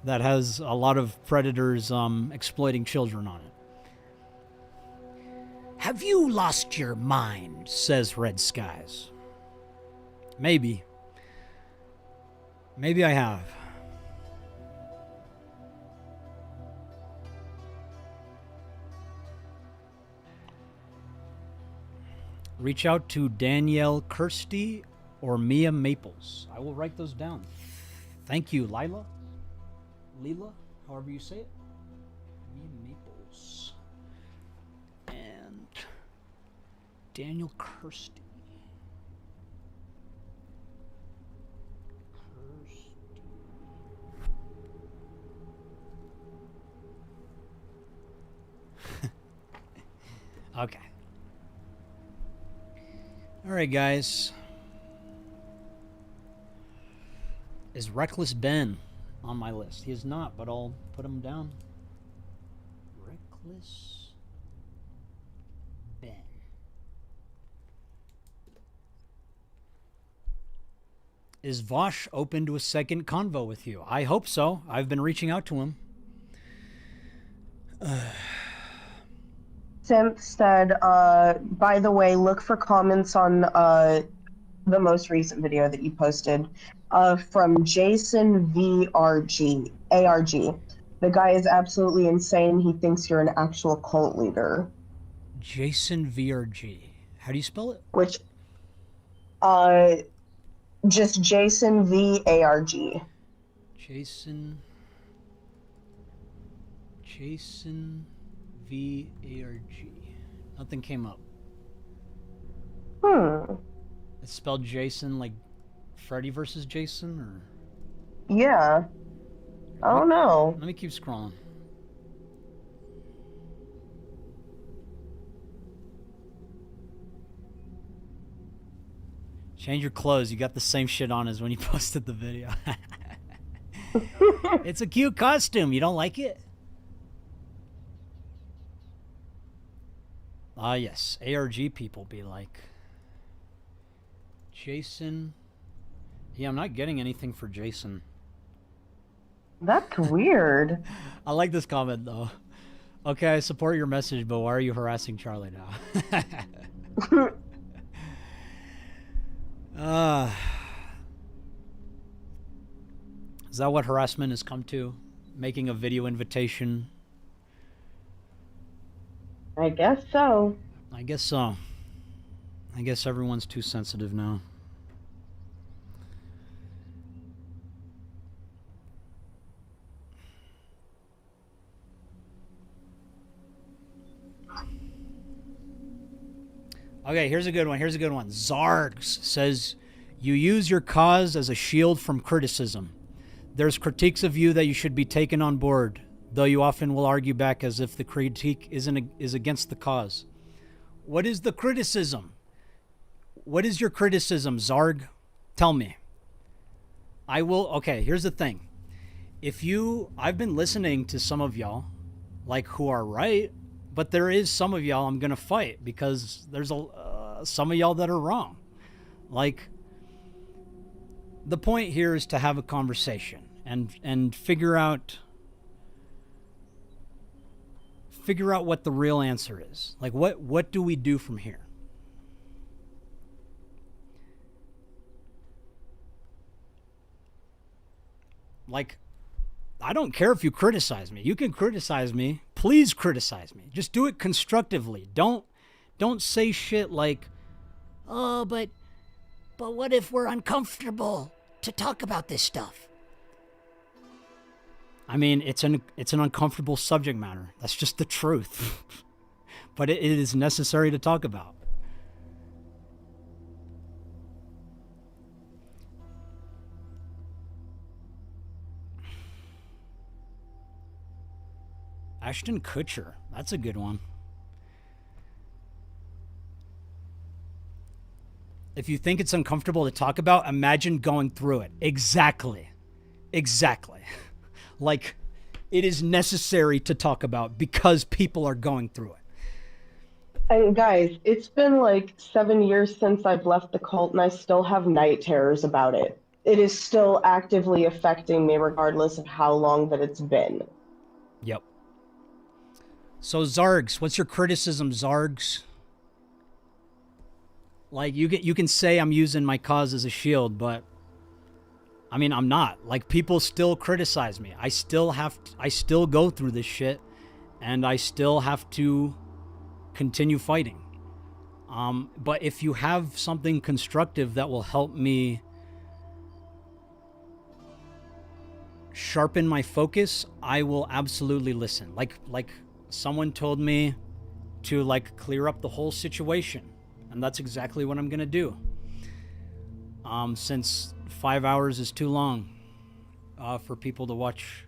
S1: that has a lot of predators exploiting children on it. Have you lost your mind, says Red Skies. Maybe. Maybe I have. Reach out to Danielle Kirsty or Mia Maples. I will write those down. Thank you, Lila, however you say it. Mia Maples. And Daniel Kirsty. Okay. All right, guys. Is Reckless Ben on my list? He is not, but I'll put him down. Reckless Ben. Is Vosh open to a second convo with you? I hope so. I've been reaching out to him.
S2: Simp said, by the way, look for comments on the most recent video that you posted from Jason VRG, ARG. The guy is absolutely insane. He thinks you're an actual cult leader.
S1: Jason VRG. How do you spell it?
S2: Which, just Jason VARG.
S1: Jason VARG. Nothing came up. It's spelled Jason like Freddy versus Jason, or?
S2: Yeah. I don't know.
S1: Let me keep scrolling. Change your clothes. You got the same shit on as when you posted the video. It's a cute costume. You don't like it? Ah, yes. ARG people be like. Jason. Yeah, I'm not getting anything for Jason.
S2: That's weird.
S1: I like this comment, though. Okay, I support your message, but why are you harassing Charlie now? Is that what harassment has come to? Making a video invitation?
S2: I guess so.
S1: I guess so. I guess everyone's too sensitive now. Okay, here's a good one. Zargs says, you use your cause as a shield from criticism. There's critiques of you that you should be taken on board. though you often will argue back as if the critique is against the cause. What is the criticism? What is your criticism, Zarg? Tell me. Okay, here's the thing. I've been listening to some of y'all, like, who are right, but there is some of y'all I'm gonna fight because there's some of y'all that are wrong. Like, the point here is to have a conversation and figure out what the real answer is. Like, what do we do from here? Like, I don't care if you criticize me. You can criticize me. Please criticize me. Just do it constructively. Don't say shit like, oh, but what if we're uncomfortable to talk about this stuff? I mean, it's an uncomfortable subject matter. That's just the truth. But it is necessary to talk about. Ashton Kutcher. That's a good one. If you think it's uncomfortable to talk about, imagine going through it. Exactly. Like, it is necessary to talk about because people are going through it.
S2: And guys, it's been like 7 years since I've left the cult, and I still have night terrors about it. It is still actively affecting me regardless of how long that it's been.
S1: Yep. So, Zargs, what's your criticism, Zargs? Like, you can say I'm using my cause as a shield, but I mean, I'm not. Like, people still criticize me. I still go through this shit, and I still have to continue fighting. But if you have something constructive that will help me sharpen my focus, I will absolutely listen. Like someone told me to, like, clear up the whole situation, and that's exactly what I'm gonna do. Since 5 hours is too long for people to watch.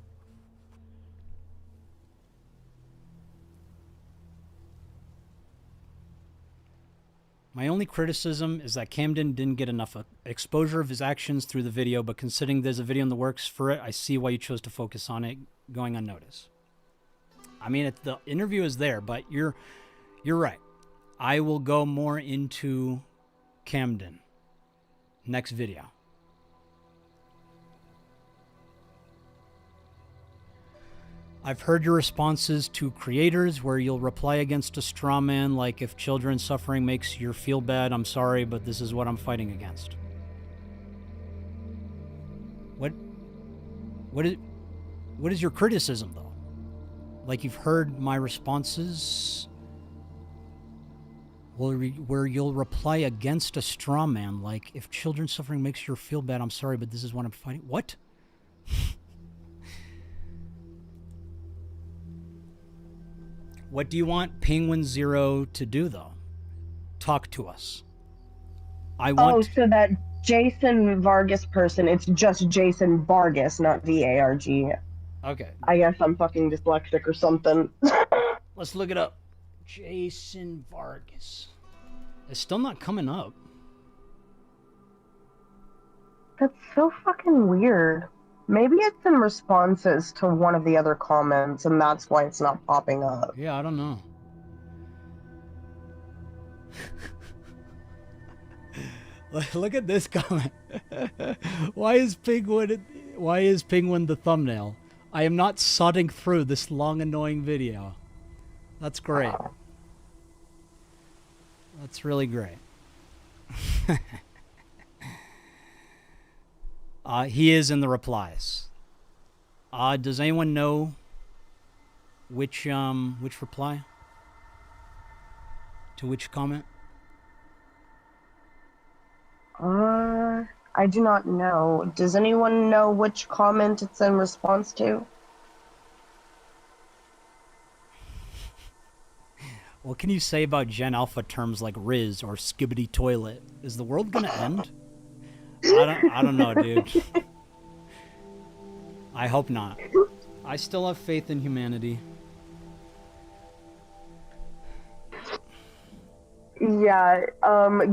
S1: My only criticism is that Camden didn't get enough exposure of his actions through the video, but considering there's a video in the works for it, I see why you chose to focus on it going unnoticed. I mean, the interview is there, but you're right. I will go more into Camden next video. I've heard your responses to creators where you'll reply against a straw man like, if children suffering makes you feel bad, I'm sorry, but this is what I'm fighting against. What is your criticism, though? Like, you've heard my responses where you'll reply against a straw man like, if children suffering makes you feel bad, I'm sorry, but this is what I'm fighting. What? What do you want Penguin Zero to do, though? Talk to us.
S2: So that Jason Vargas person, it's just Jason Vargas, not V-A-R-G.
S1: Okay.
S2: I guess I'm fucking dyslexic or something.
S1: Let's look it up. Jason Vargas. It's still not coming up.
S2: That's so fucking weird. Maybe it's in responses to one of the other comments, and that's why it's not popping up.
S1: Yeah, I don't know. Look at this comment. Why is Penguin the thumbnail? I am not sodding through this long, annoying video. That's great. That's really great. He is in the replies. Does anyone know which reply? To which comment?
S2: I do not know. Does anyone know which comment it's in response to?
S1: What can you say about Gen Alpha terms like Riz or Skibbity Toilet? Is the world gonna end? I don't know, dude. I hope not. I still have faith in humanity.
S2: Yeah,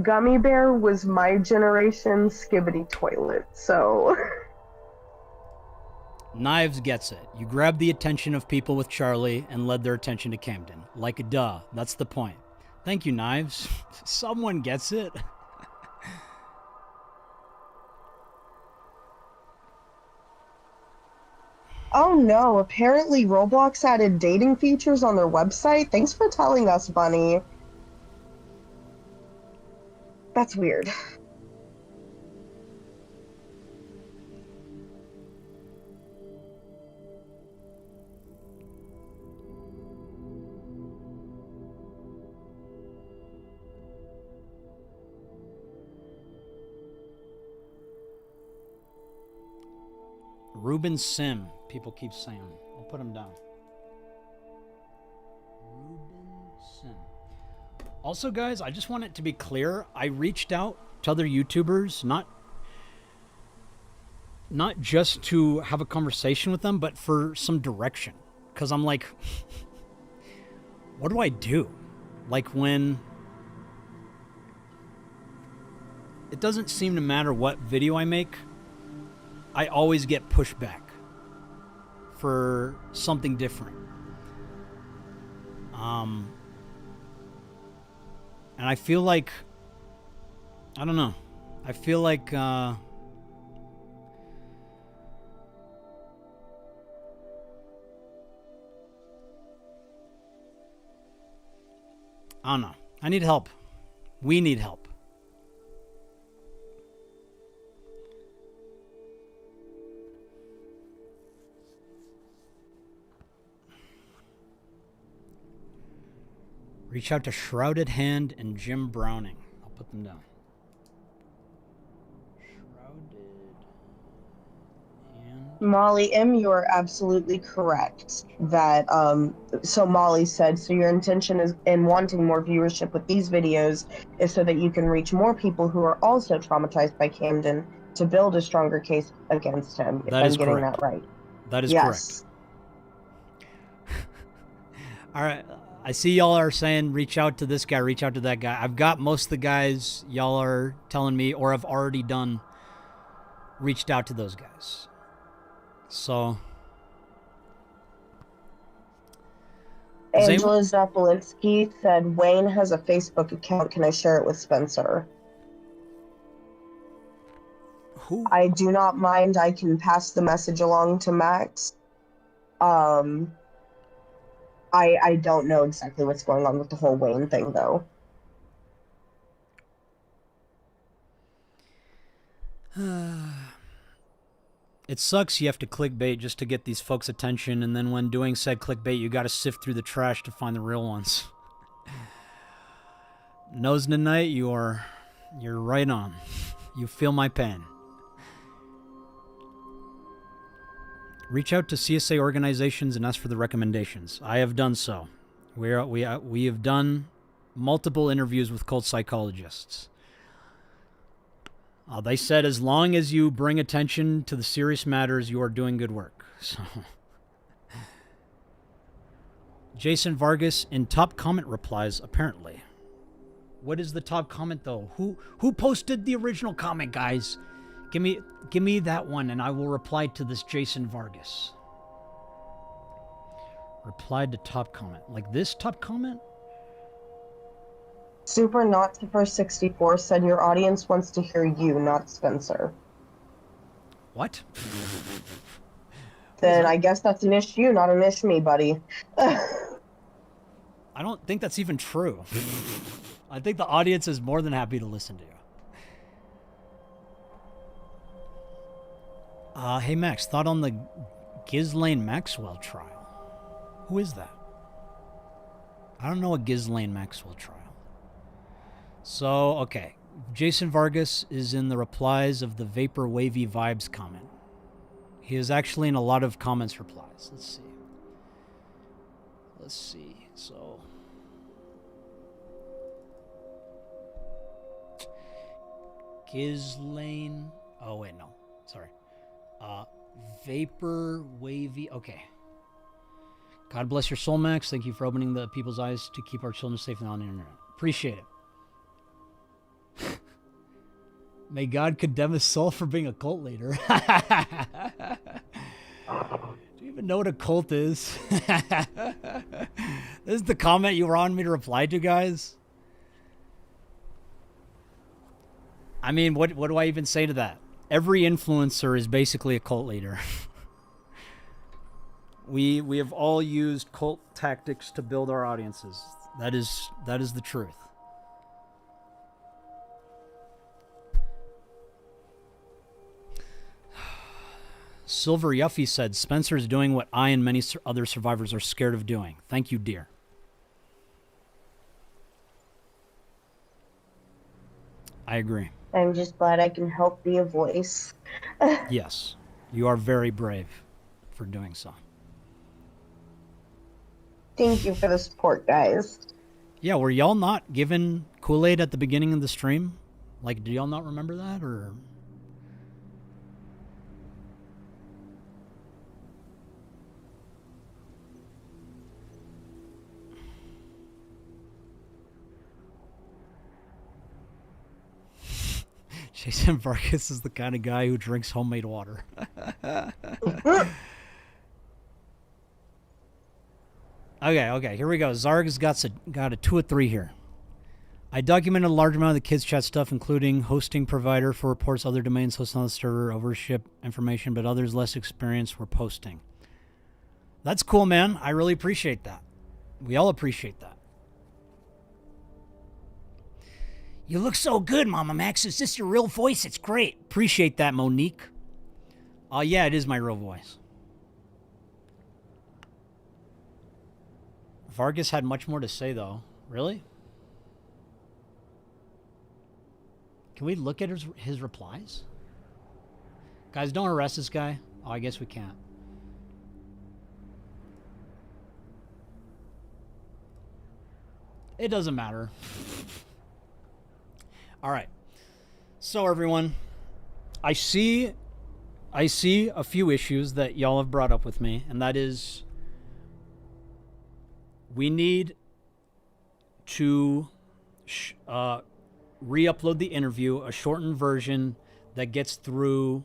S2: Gummy Bear was my generation Skibbity Toilet, so...
S1: Knives gets it. You grabbed the attention of people with Charlie and led their attention to Camden. Like, duh, that's the point. Thank you, Knives. Someone gets it.
S2: Oh no, apparently Roblox added dating features on their website. Thanks for telling us, Bunny. That's weird.
S1: Ruben Sim. People keep saying. I'll put him down. Ruben Sim. Also, guys, I just want it to be clear. I reached out to other YouTubers, not just to have a conversation with them, but for some direction. Because I'm like, what do I do? Like when... It doesn't seem to matter what video I make. I always get pushback for something different. And I feel like, I don't know. I feel like, I don't know. I need help. We need help. Reach out to Shrouded Hand and Jim Browning. I'll put them down. Shrouded Hand.
S2: Molly M, you are absolutely correct. That, so Molly said, so your intention is in wanting more viewership with these videos is so that you can reach more people who are also traumatized by Camden to build a stronger case against him.
S1: That is
S2: getting
S1: correct.
S2: that right.
S1: That is
S2: Yes.
S1: correct. All right. I see y'all are saying reach out to this guy, reach out to that guy. I've got most of the guys y'all are telling me or have already done reached out to those guys. So
S2: Angela Zapolinski said, Wayne has a Facebook account. Can I share it with Spencer?
S1: who?
S2: I do not mind. I can pass the message along to Max. I don't know exactly what's going on with the whole Wayne thing, though.
S1: It sucks you have to clickbait just to get these folks' attention, and then when doing said clickbait, you got to sift through the trash to find the real ones. Nose to night, you're right on. You feel my pain. Reach out to CSA organizations and ask for the recommendations. I have done so. We have done multiple interviews with cult psychologists. They said as long as you bring attention to the serious matters, you are doing good work. So, Jason Vargas in top comment replies, apparently. What is the top comment though? Who posted the original comment, guys? Give me that one and I will reply to this Jason Vargas. Replied to top comment. Like this top comment?
S2: Super Not Tipper 64 said your audience wants to hear you, not Spencer.
S1: What?
S2: Then I guess that's an issue, not an issue me, buddy.
S1: I don't think that's even true. I think the audience is more than happy to listen to you. Hey Max, thought on the Ghislaine Maxwell trial. Who is that? I don't know a Ghislaine Maxwell trial. So, okay. Jason Vargas is in the replies of the Vapor Wavy Vibes comment. He is actually in a lot of comments replies. Let's see. So, Ghislaine. Oh, wait, no. Sorry. Vapor Wavy. Okay. God bless your soul, Max. Thank you for opening the people's eyes to keep our children safe on the internet. Appreciate it. May God condemn his soul for being a cult leader. Do you even know what a cult is? This is the comment you were on me to reply to, guys. I mean, what do I even say to that? Every influencer is basically a cult leader. We have all used cult tactics to build our audiences. That is the truth. Silver Yuffie said, Spencer is doing what I and many other survivors are scared of doing. Thank you, dear. I agree.
S2: I'm just glad I can help be a voice.
S1: Yes, you are very brave for doing so.
S2: Thank you for the support, guys.
S1: Yeah, were y'all not given Kool-Aid at the beginning of the stream? Like, do y'all not remember that, or... Jason Vargas is the kind of guy who drinks homemade water. Okay, here we go. Zarg's got a 2 of 3 here. I documented a large amount of the kids chat stuff, including hosting provider for reports, other domains hosted on the server, overship information, but others less experienced were posting. That's cool, man. I really appreciate that. We all appreciate that. You look so good, MAMAMAX. Is this your real voice? It's great. Appreciate that, Monique. Oh, yeah, it is my real voice. Vargas had much more to say, though. Really? Can we look at his replies? Guys, don't arrest this guy. Oh, I guess we can't. It doesn't matter. All right. So, everyone, I see a few issues that y'all have brought up with me, and that is we need to re-upload the interview, a shortened version that gets through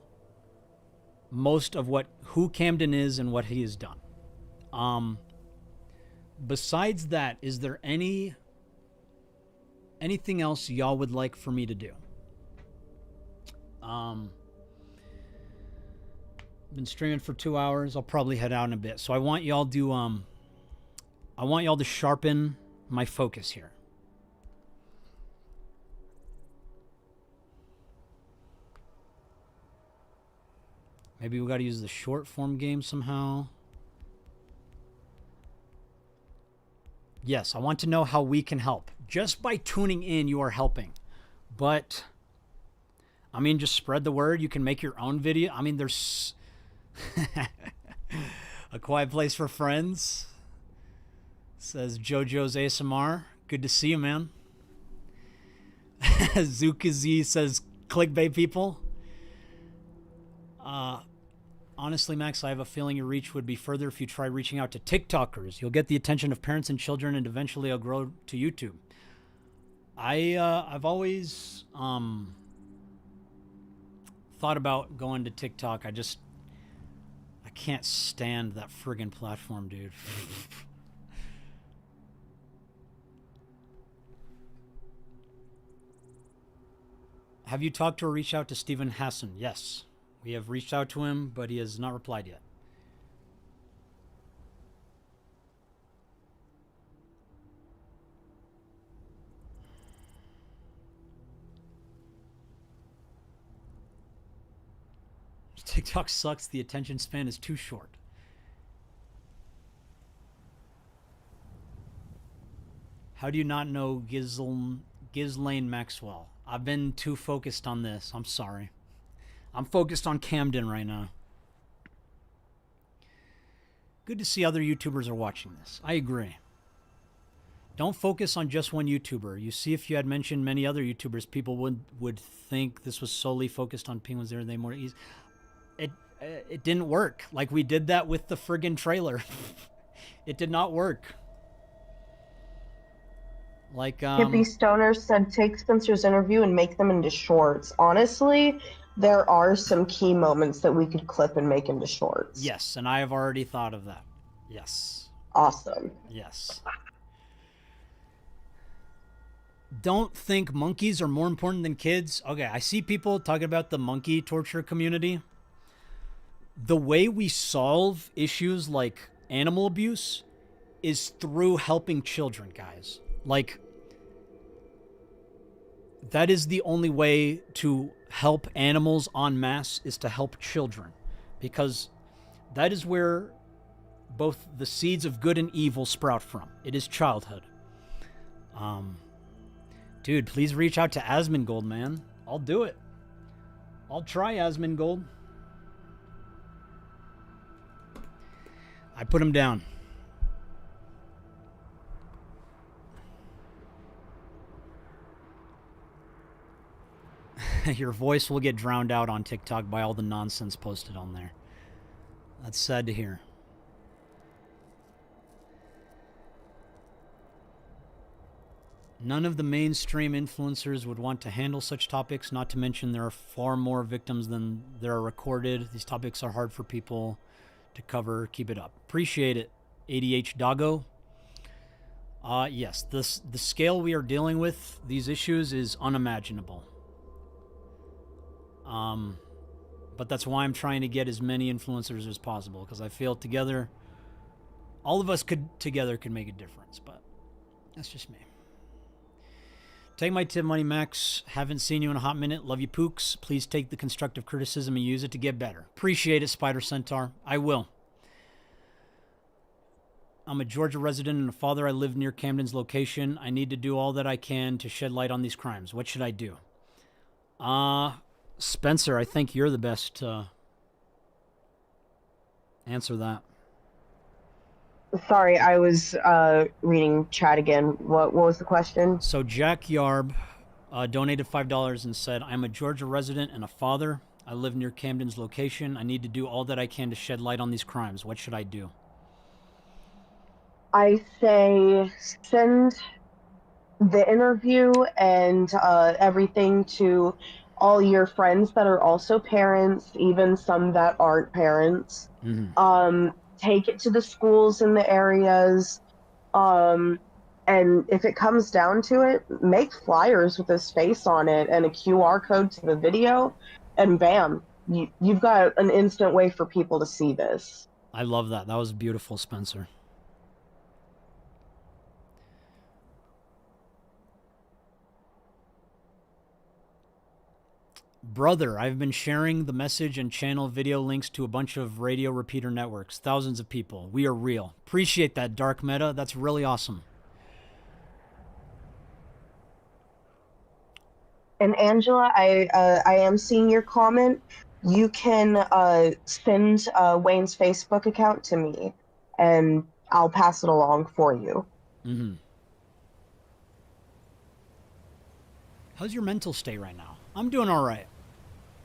S1: most of who Camden is and what he has done. Besides that, is there anything else y'all would like for me to do? Been streaming for 2 hours. I'll probably head out in a bit. So I want y'all to sharpen my focus here. Maybe we got to use the short form game somehow. Yes, I want to know how we can help. Just by tuning in, you are helping. But, I mean, just spread the word. You can make your own video. I mean, there's A Quiet Place for Friends. Says JoJo's ASMR. Good to see you, man. Zukazi says, clickbait people. Honestly, Max, I have a feeling your reach would be further if you try reaching out to TikTokers. You'll get the attention of parents and children, and eventually it'll grow to YouTube. I've always thought about going to TikTok. I can't stand that friggin' platform, dude. Have you talked to or reached out to Stephen Hassan? Yes. We have reached out to him, but he has not replied yet. TikTok sucks. The attention span is too short. How do you not know Ghislaine Maxwell? I've been too focused on this. I'm sorry. I'm focused on Camden right now. Good to see other YouTubers are watching this. I agree. Don't focus on just one YouTuber. You see, if you had mentioned many other YouTubers, people would think this was solely focused on Penguins. There, they more easy. It didn't work. Like, we did that with the friggin' trailer. It did not work. Like,
S2: Hippie Stoner said, take Spencer's interview and make them into shorts. Honestly, there are some key moments that we could clip and make into shorts.
S1: yes, and I have already thought of that. Yes.
S2: Awesome.
S1: Yes. Don't think monkeys are more important than kids. Okay, I see people talking about the monkey torture community. The way we solve issues like animal abuse is through helping children, guys. Like, that is the only way to help animals en masse, is to help children, because that is where both the seeds of good and evil sprout from. It is childhood. Dude, please reach out to Asmongold, man. I'll do it. I'll try Asmongold. I put him down. Your voice will get drowned out on TikTok by all the nonsense posted on there. That's sad to hear. None of the mainstream influencers would want to handle such topics, not to mention there are far more victims than there are recorded. These topics are hard for people to cover. Keep it up. Appreciate it, ADH Doggo. Yes, the scale we are dealing with these issues is unimaginable. But that's why I'm trying to get as many influencers as possible, because I feel together, all of us together could make a difference, but that's just me. Take my tip, Money Max. Haven't seen you in a hot minute. Love you, Pooks. Please take the constructive criticism and use it to get better. Appreciate it, Spider Centaur. I will. I'm a Georgia resident and a father. I live near Camden's location. I need to do all that I can to shed light on these crimes. What should I do? Spencer, I think you're the best to answer that.
S2: Sorry, I was reading chat again. What was the question?
S1: So Jack Yarb donated $5 and said, I'm a Georgia resident and a father. I live near Camden's location. I need to do all that I can to shed light on these crimes. What should I do?
S2: I say send the interview and everything to all your friends that are also parents, even some that aren't parents.
S1: Mm-hmm.
S2: Take it to the schools in the areas. And if it comes down to it, make flyers with his face on it and a QR code to the video, and bam, you've got an instant way for people to see this.
S1: I love that. That was beautiful, Spencer. Brother, I've been sharing the message and channel video links to a bunch of radio repeater networks. Thousands of people. We are real. Appreciate that, Dark Meta. That's really awesome.
S2: And Angela, I am seeing your comment. You can send Wayne's Facebook account to me, and I'll pass it along for you.
S1: Mm-hmm. How's your mental state right now? I'm doing all right.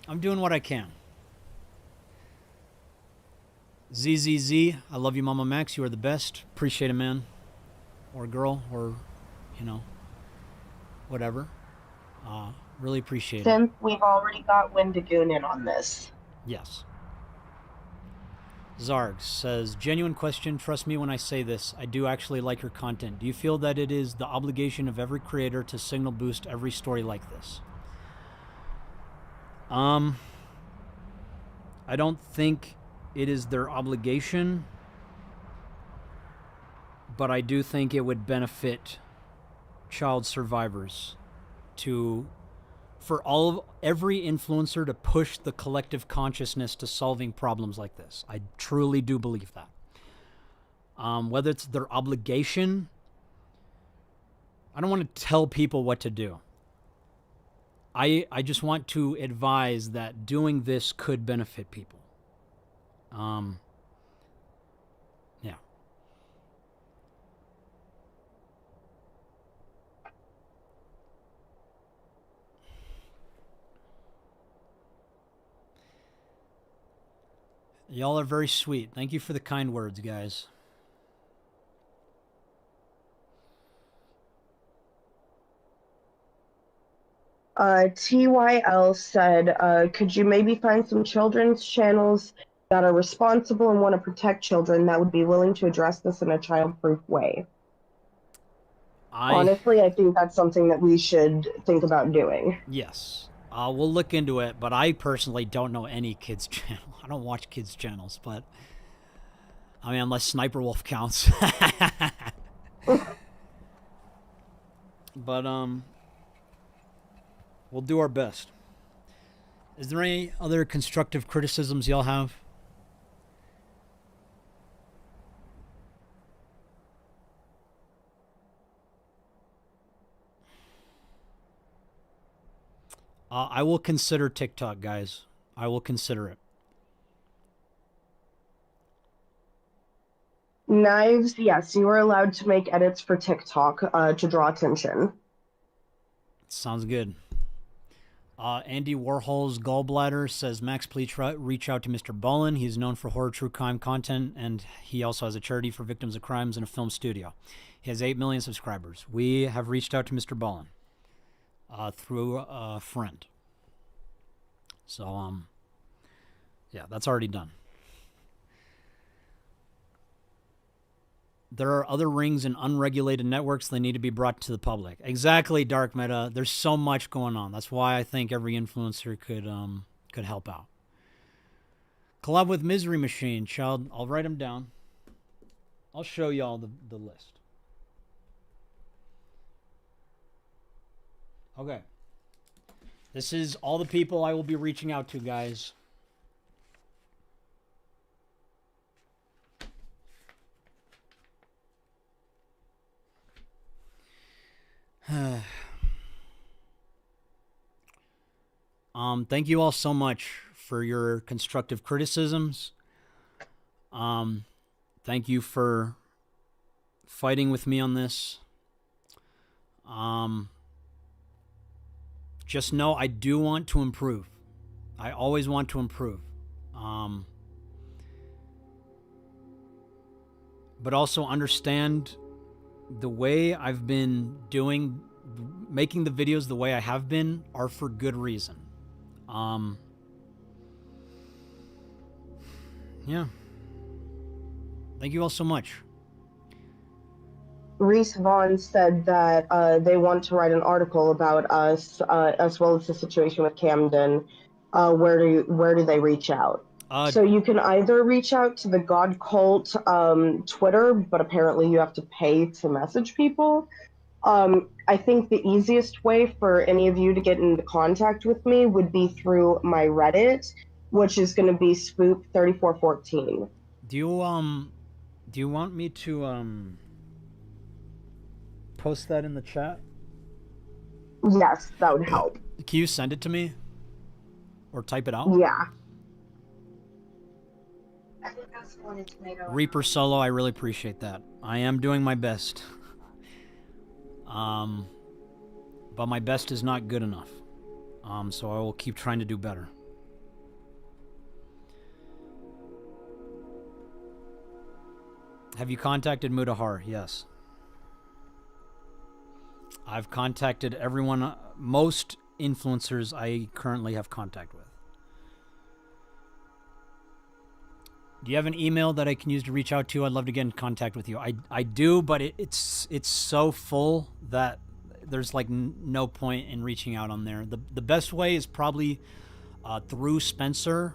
S1: I'm doing what I can. ZZZ, I love you, MAMAMAX. You are the best. Appreciate it, man. Or girl, or, whatever. Really appreciate it.
S2: Since we've already got Wendigoon in on this.
S1: Yes. Zarg says, genuine question, trust me when I say this. I do actually like your content. Do you feel that it is the obligation of every creator to signal boost every story like this? I don't think it is their obligation, but I do think it would benefit child survivors for every influencer to push the collective consciousness to solving problems like this. I truly do believe that. Whether it's their obligation, I don't want to tell people what to do. I just want to advise that doing this could benefit people. Yeah. Y'all are very sweet. Thank you for the kind words, guys.
S2: TYL said, could you maybe find some children's channels that are responsible and want to protect children that would be willing to address this in a child-proof way? Honestly, I think that's something that we should think about doing.
S1: Yes. We'll look into it, but I personally don't know any kids channel. I don't watch kids channels, but I mean, unless Sniper Wolf counts. But we'll do our best. Is there any other constructive criticisms y'all have? I will consider TikTok, guys. I will consider it.
S2: Knives, yes, you are allowed to make edits for TikTok to draw attention.
S1: Sounds good. Andy Warhol's gallbladder says, Max, please reach out to Mr. Bullen. He's known for horror true crime content, and he also has a charity for victims of crimes and a film studio. He has 8 million subscribers. We have reached out to Mr. Bullen through a friend. So, yeah, that's already done. There are other rings in unregulated networks. They need to be brought to the public. Exactly, Dark Meta. There's so much going on. That's why I think every influencer could help out. Collab with Misery Machine. Child, I'll write them down. I'll show y'all the list. Okay. This is all the people I will be reaching out to, guys. Thank you all so much for your constructive criticisms. Thank you for fighting with me on this. Just know I do want to improve. I always want to improve. But also understand the way I've been making the videos the way I have been are for good reason. Yeah. Thank you all so much.
S2: Reese Vaughn said that they want to write an article about us, as well as the situation with Camden. Where do they reach out? So you can either reach out to the God Cult Twitter, but apparently you have to pay to message people. I think the easiest way for any of you to get into contact with me would be through my Reddit, which is going to be Spoop3414.
S1: Do you want me to post that in the chat?
S2: Yes, that would help.
S1: Can you send it to me? Or type it out?
S2: Yeah.
S1: Reaper Solo, I really appreciate that. I am doing my best. But my best is not good enough. So I will keep trying to do better. Have you contacted Mudahar? Yes. I've contacted everyone, most influencers I currently have contact with. Do you have an email that I can use to reach out to? I'd love to get in contact with you. I do, but it's so full that there's like no point in reaching out on there. The best way is probably through Spencer.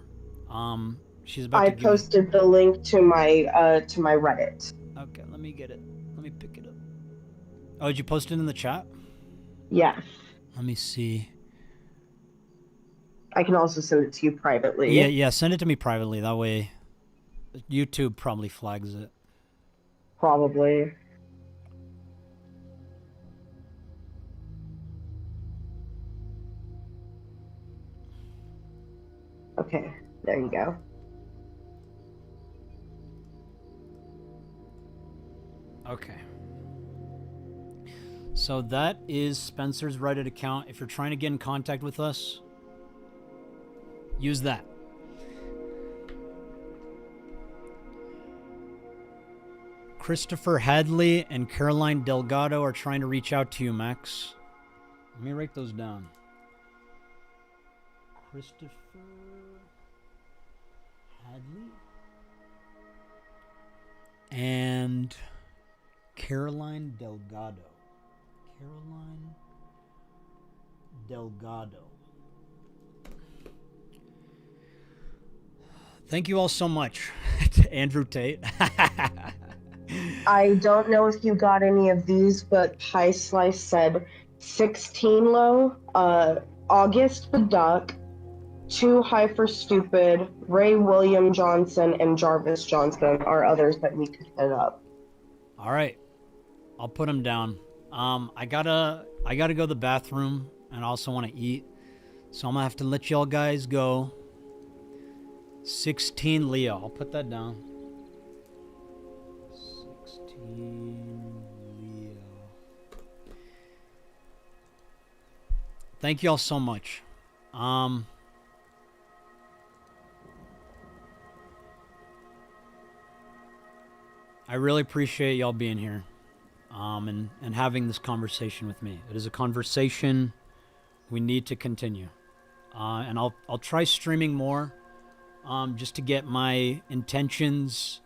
S1: She's about
S2: I
S1: to
S2: posted the link to my Reddit.
S1: Okay, let me get it. Let me pick it up. Oh, did you post it in the chat?
S2: Yes.
S1: Let me see.
S2: I can also send it to you privately.
S1: Yeah, send it to me privately. That way YouTube probably flags it.
S2: Probably. Okay, there you go.
S1: Okay. So that is Spencer's Reddit account. If you're trying to get in contact with us, use that. Christopher Hadley and Caroline Delgado are trying to reach out to you, Max. Let me write those down. Christopher Hadley, and Caroline Delgado. Caroline Delgado. Thank you all so much to Andrew Tate.
S2: I don't know if you got any of these, but Pie Slice said 16 low, August the Duck, 2 high for stupid, Ray William Johnson, and Jarvis Johnson are others that we could hit up.
S1: All right, I'll put them down. I gotta go to the bathroom, and I also want to eat, so I'm gonna have to let y'all guys go. 16 Leo, I'll put that down. 16 Leo. Thank you all so much. I really appreciate y'all being here, and having this conversation with me. It is a conversation we need to continue, and I'll try streaming more, just to get my intentions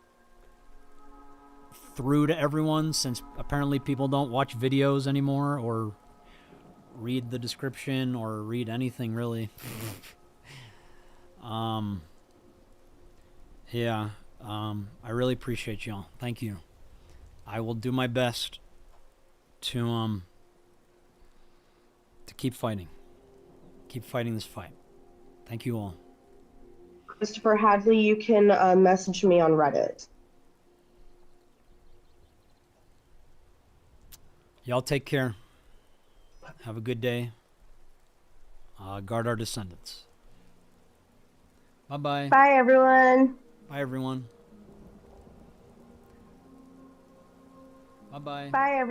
S1: through to everyone, since apparently people don't watch videos anymore or read the description or read anything really. Yeah. I really appreciate y'all. Thank you. I will do my best to keep fighting. Keep fighting this fight. Thank you all.
S2: Christopher Hadley, you can message me on Reddit.
S1: Y'all take care. Have a good day. Guard our descendants. Bye-bye.
S2: Bye, everyone.
S1: Bye, everyone. Bye-bye.
S2: Bye, everyone.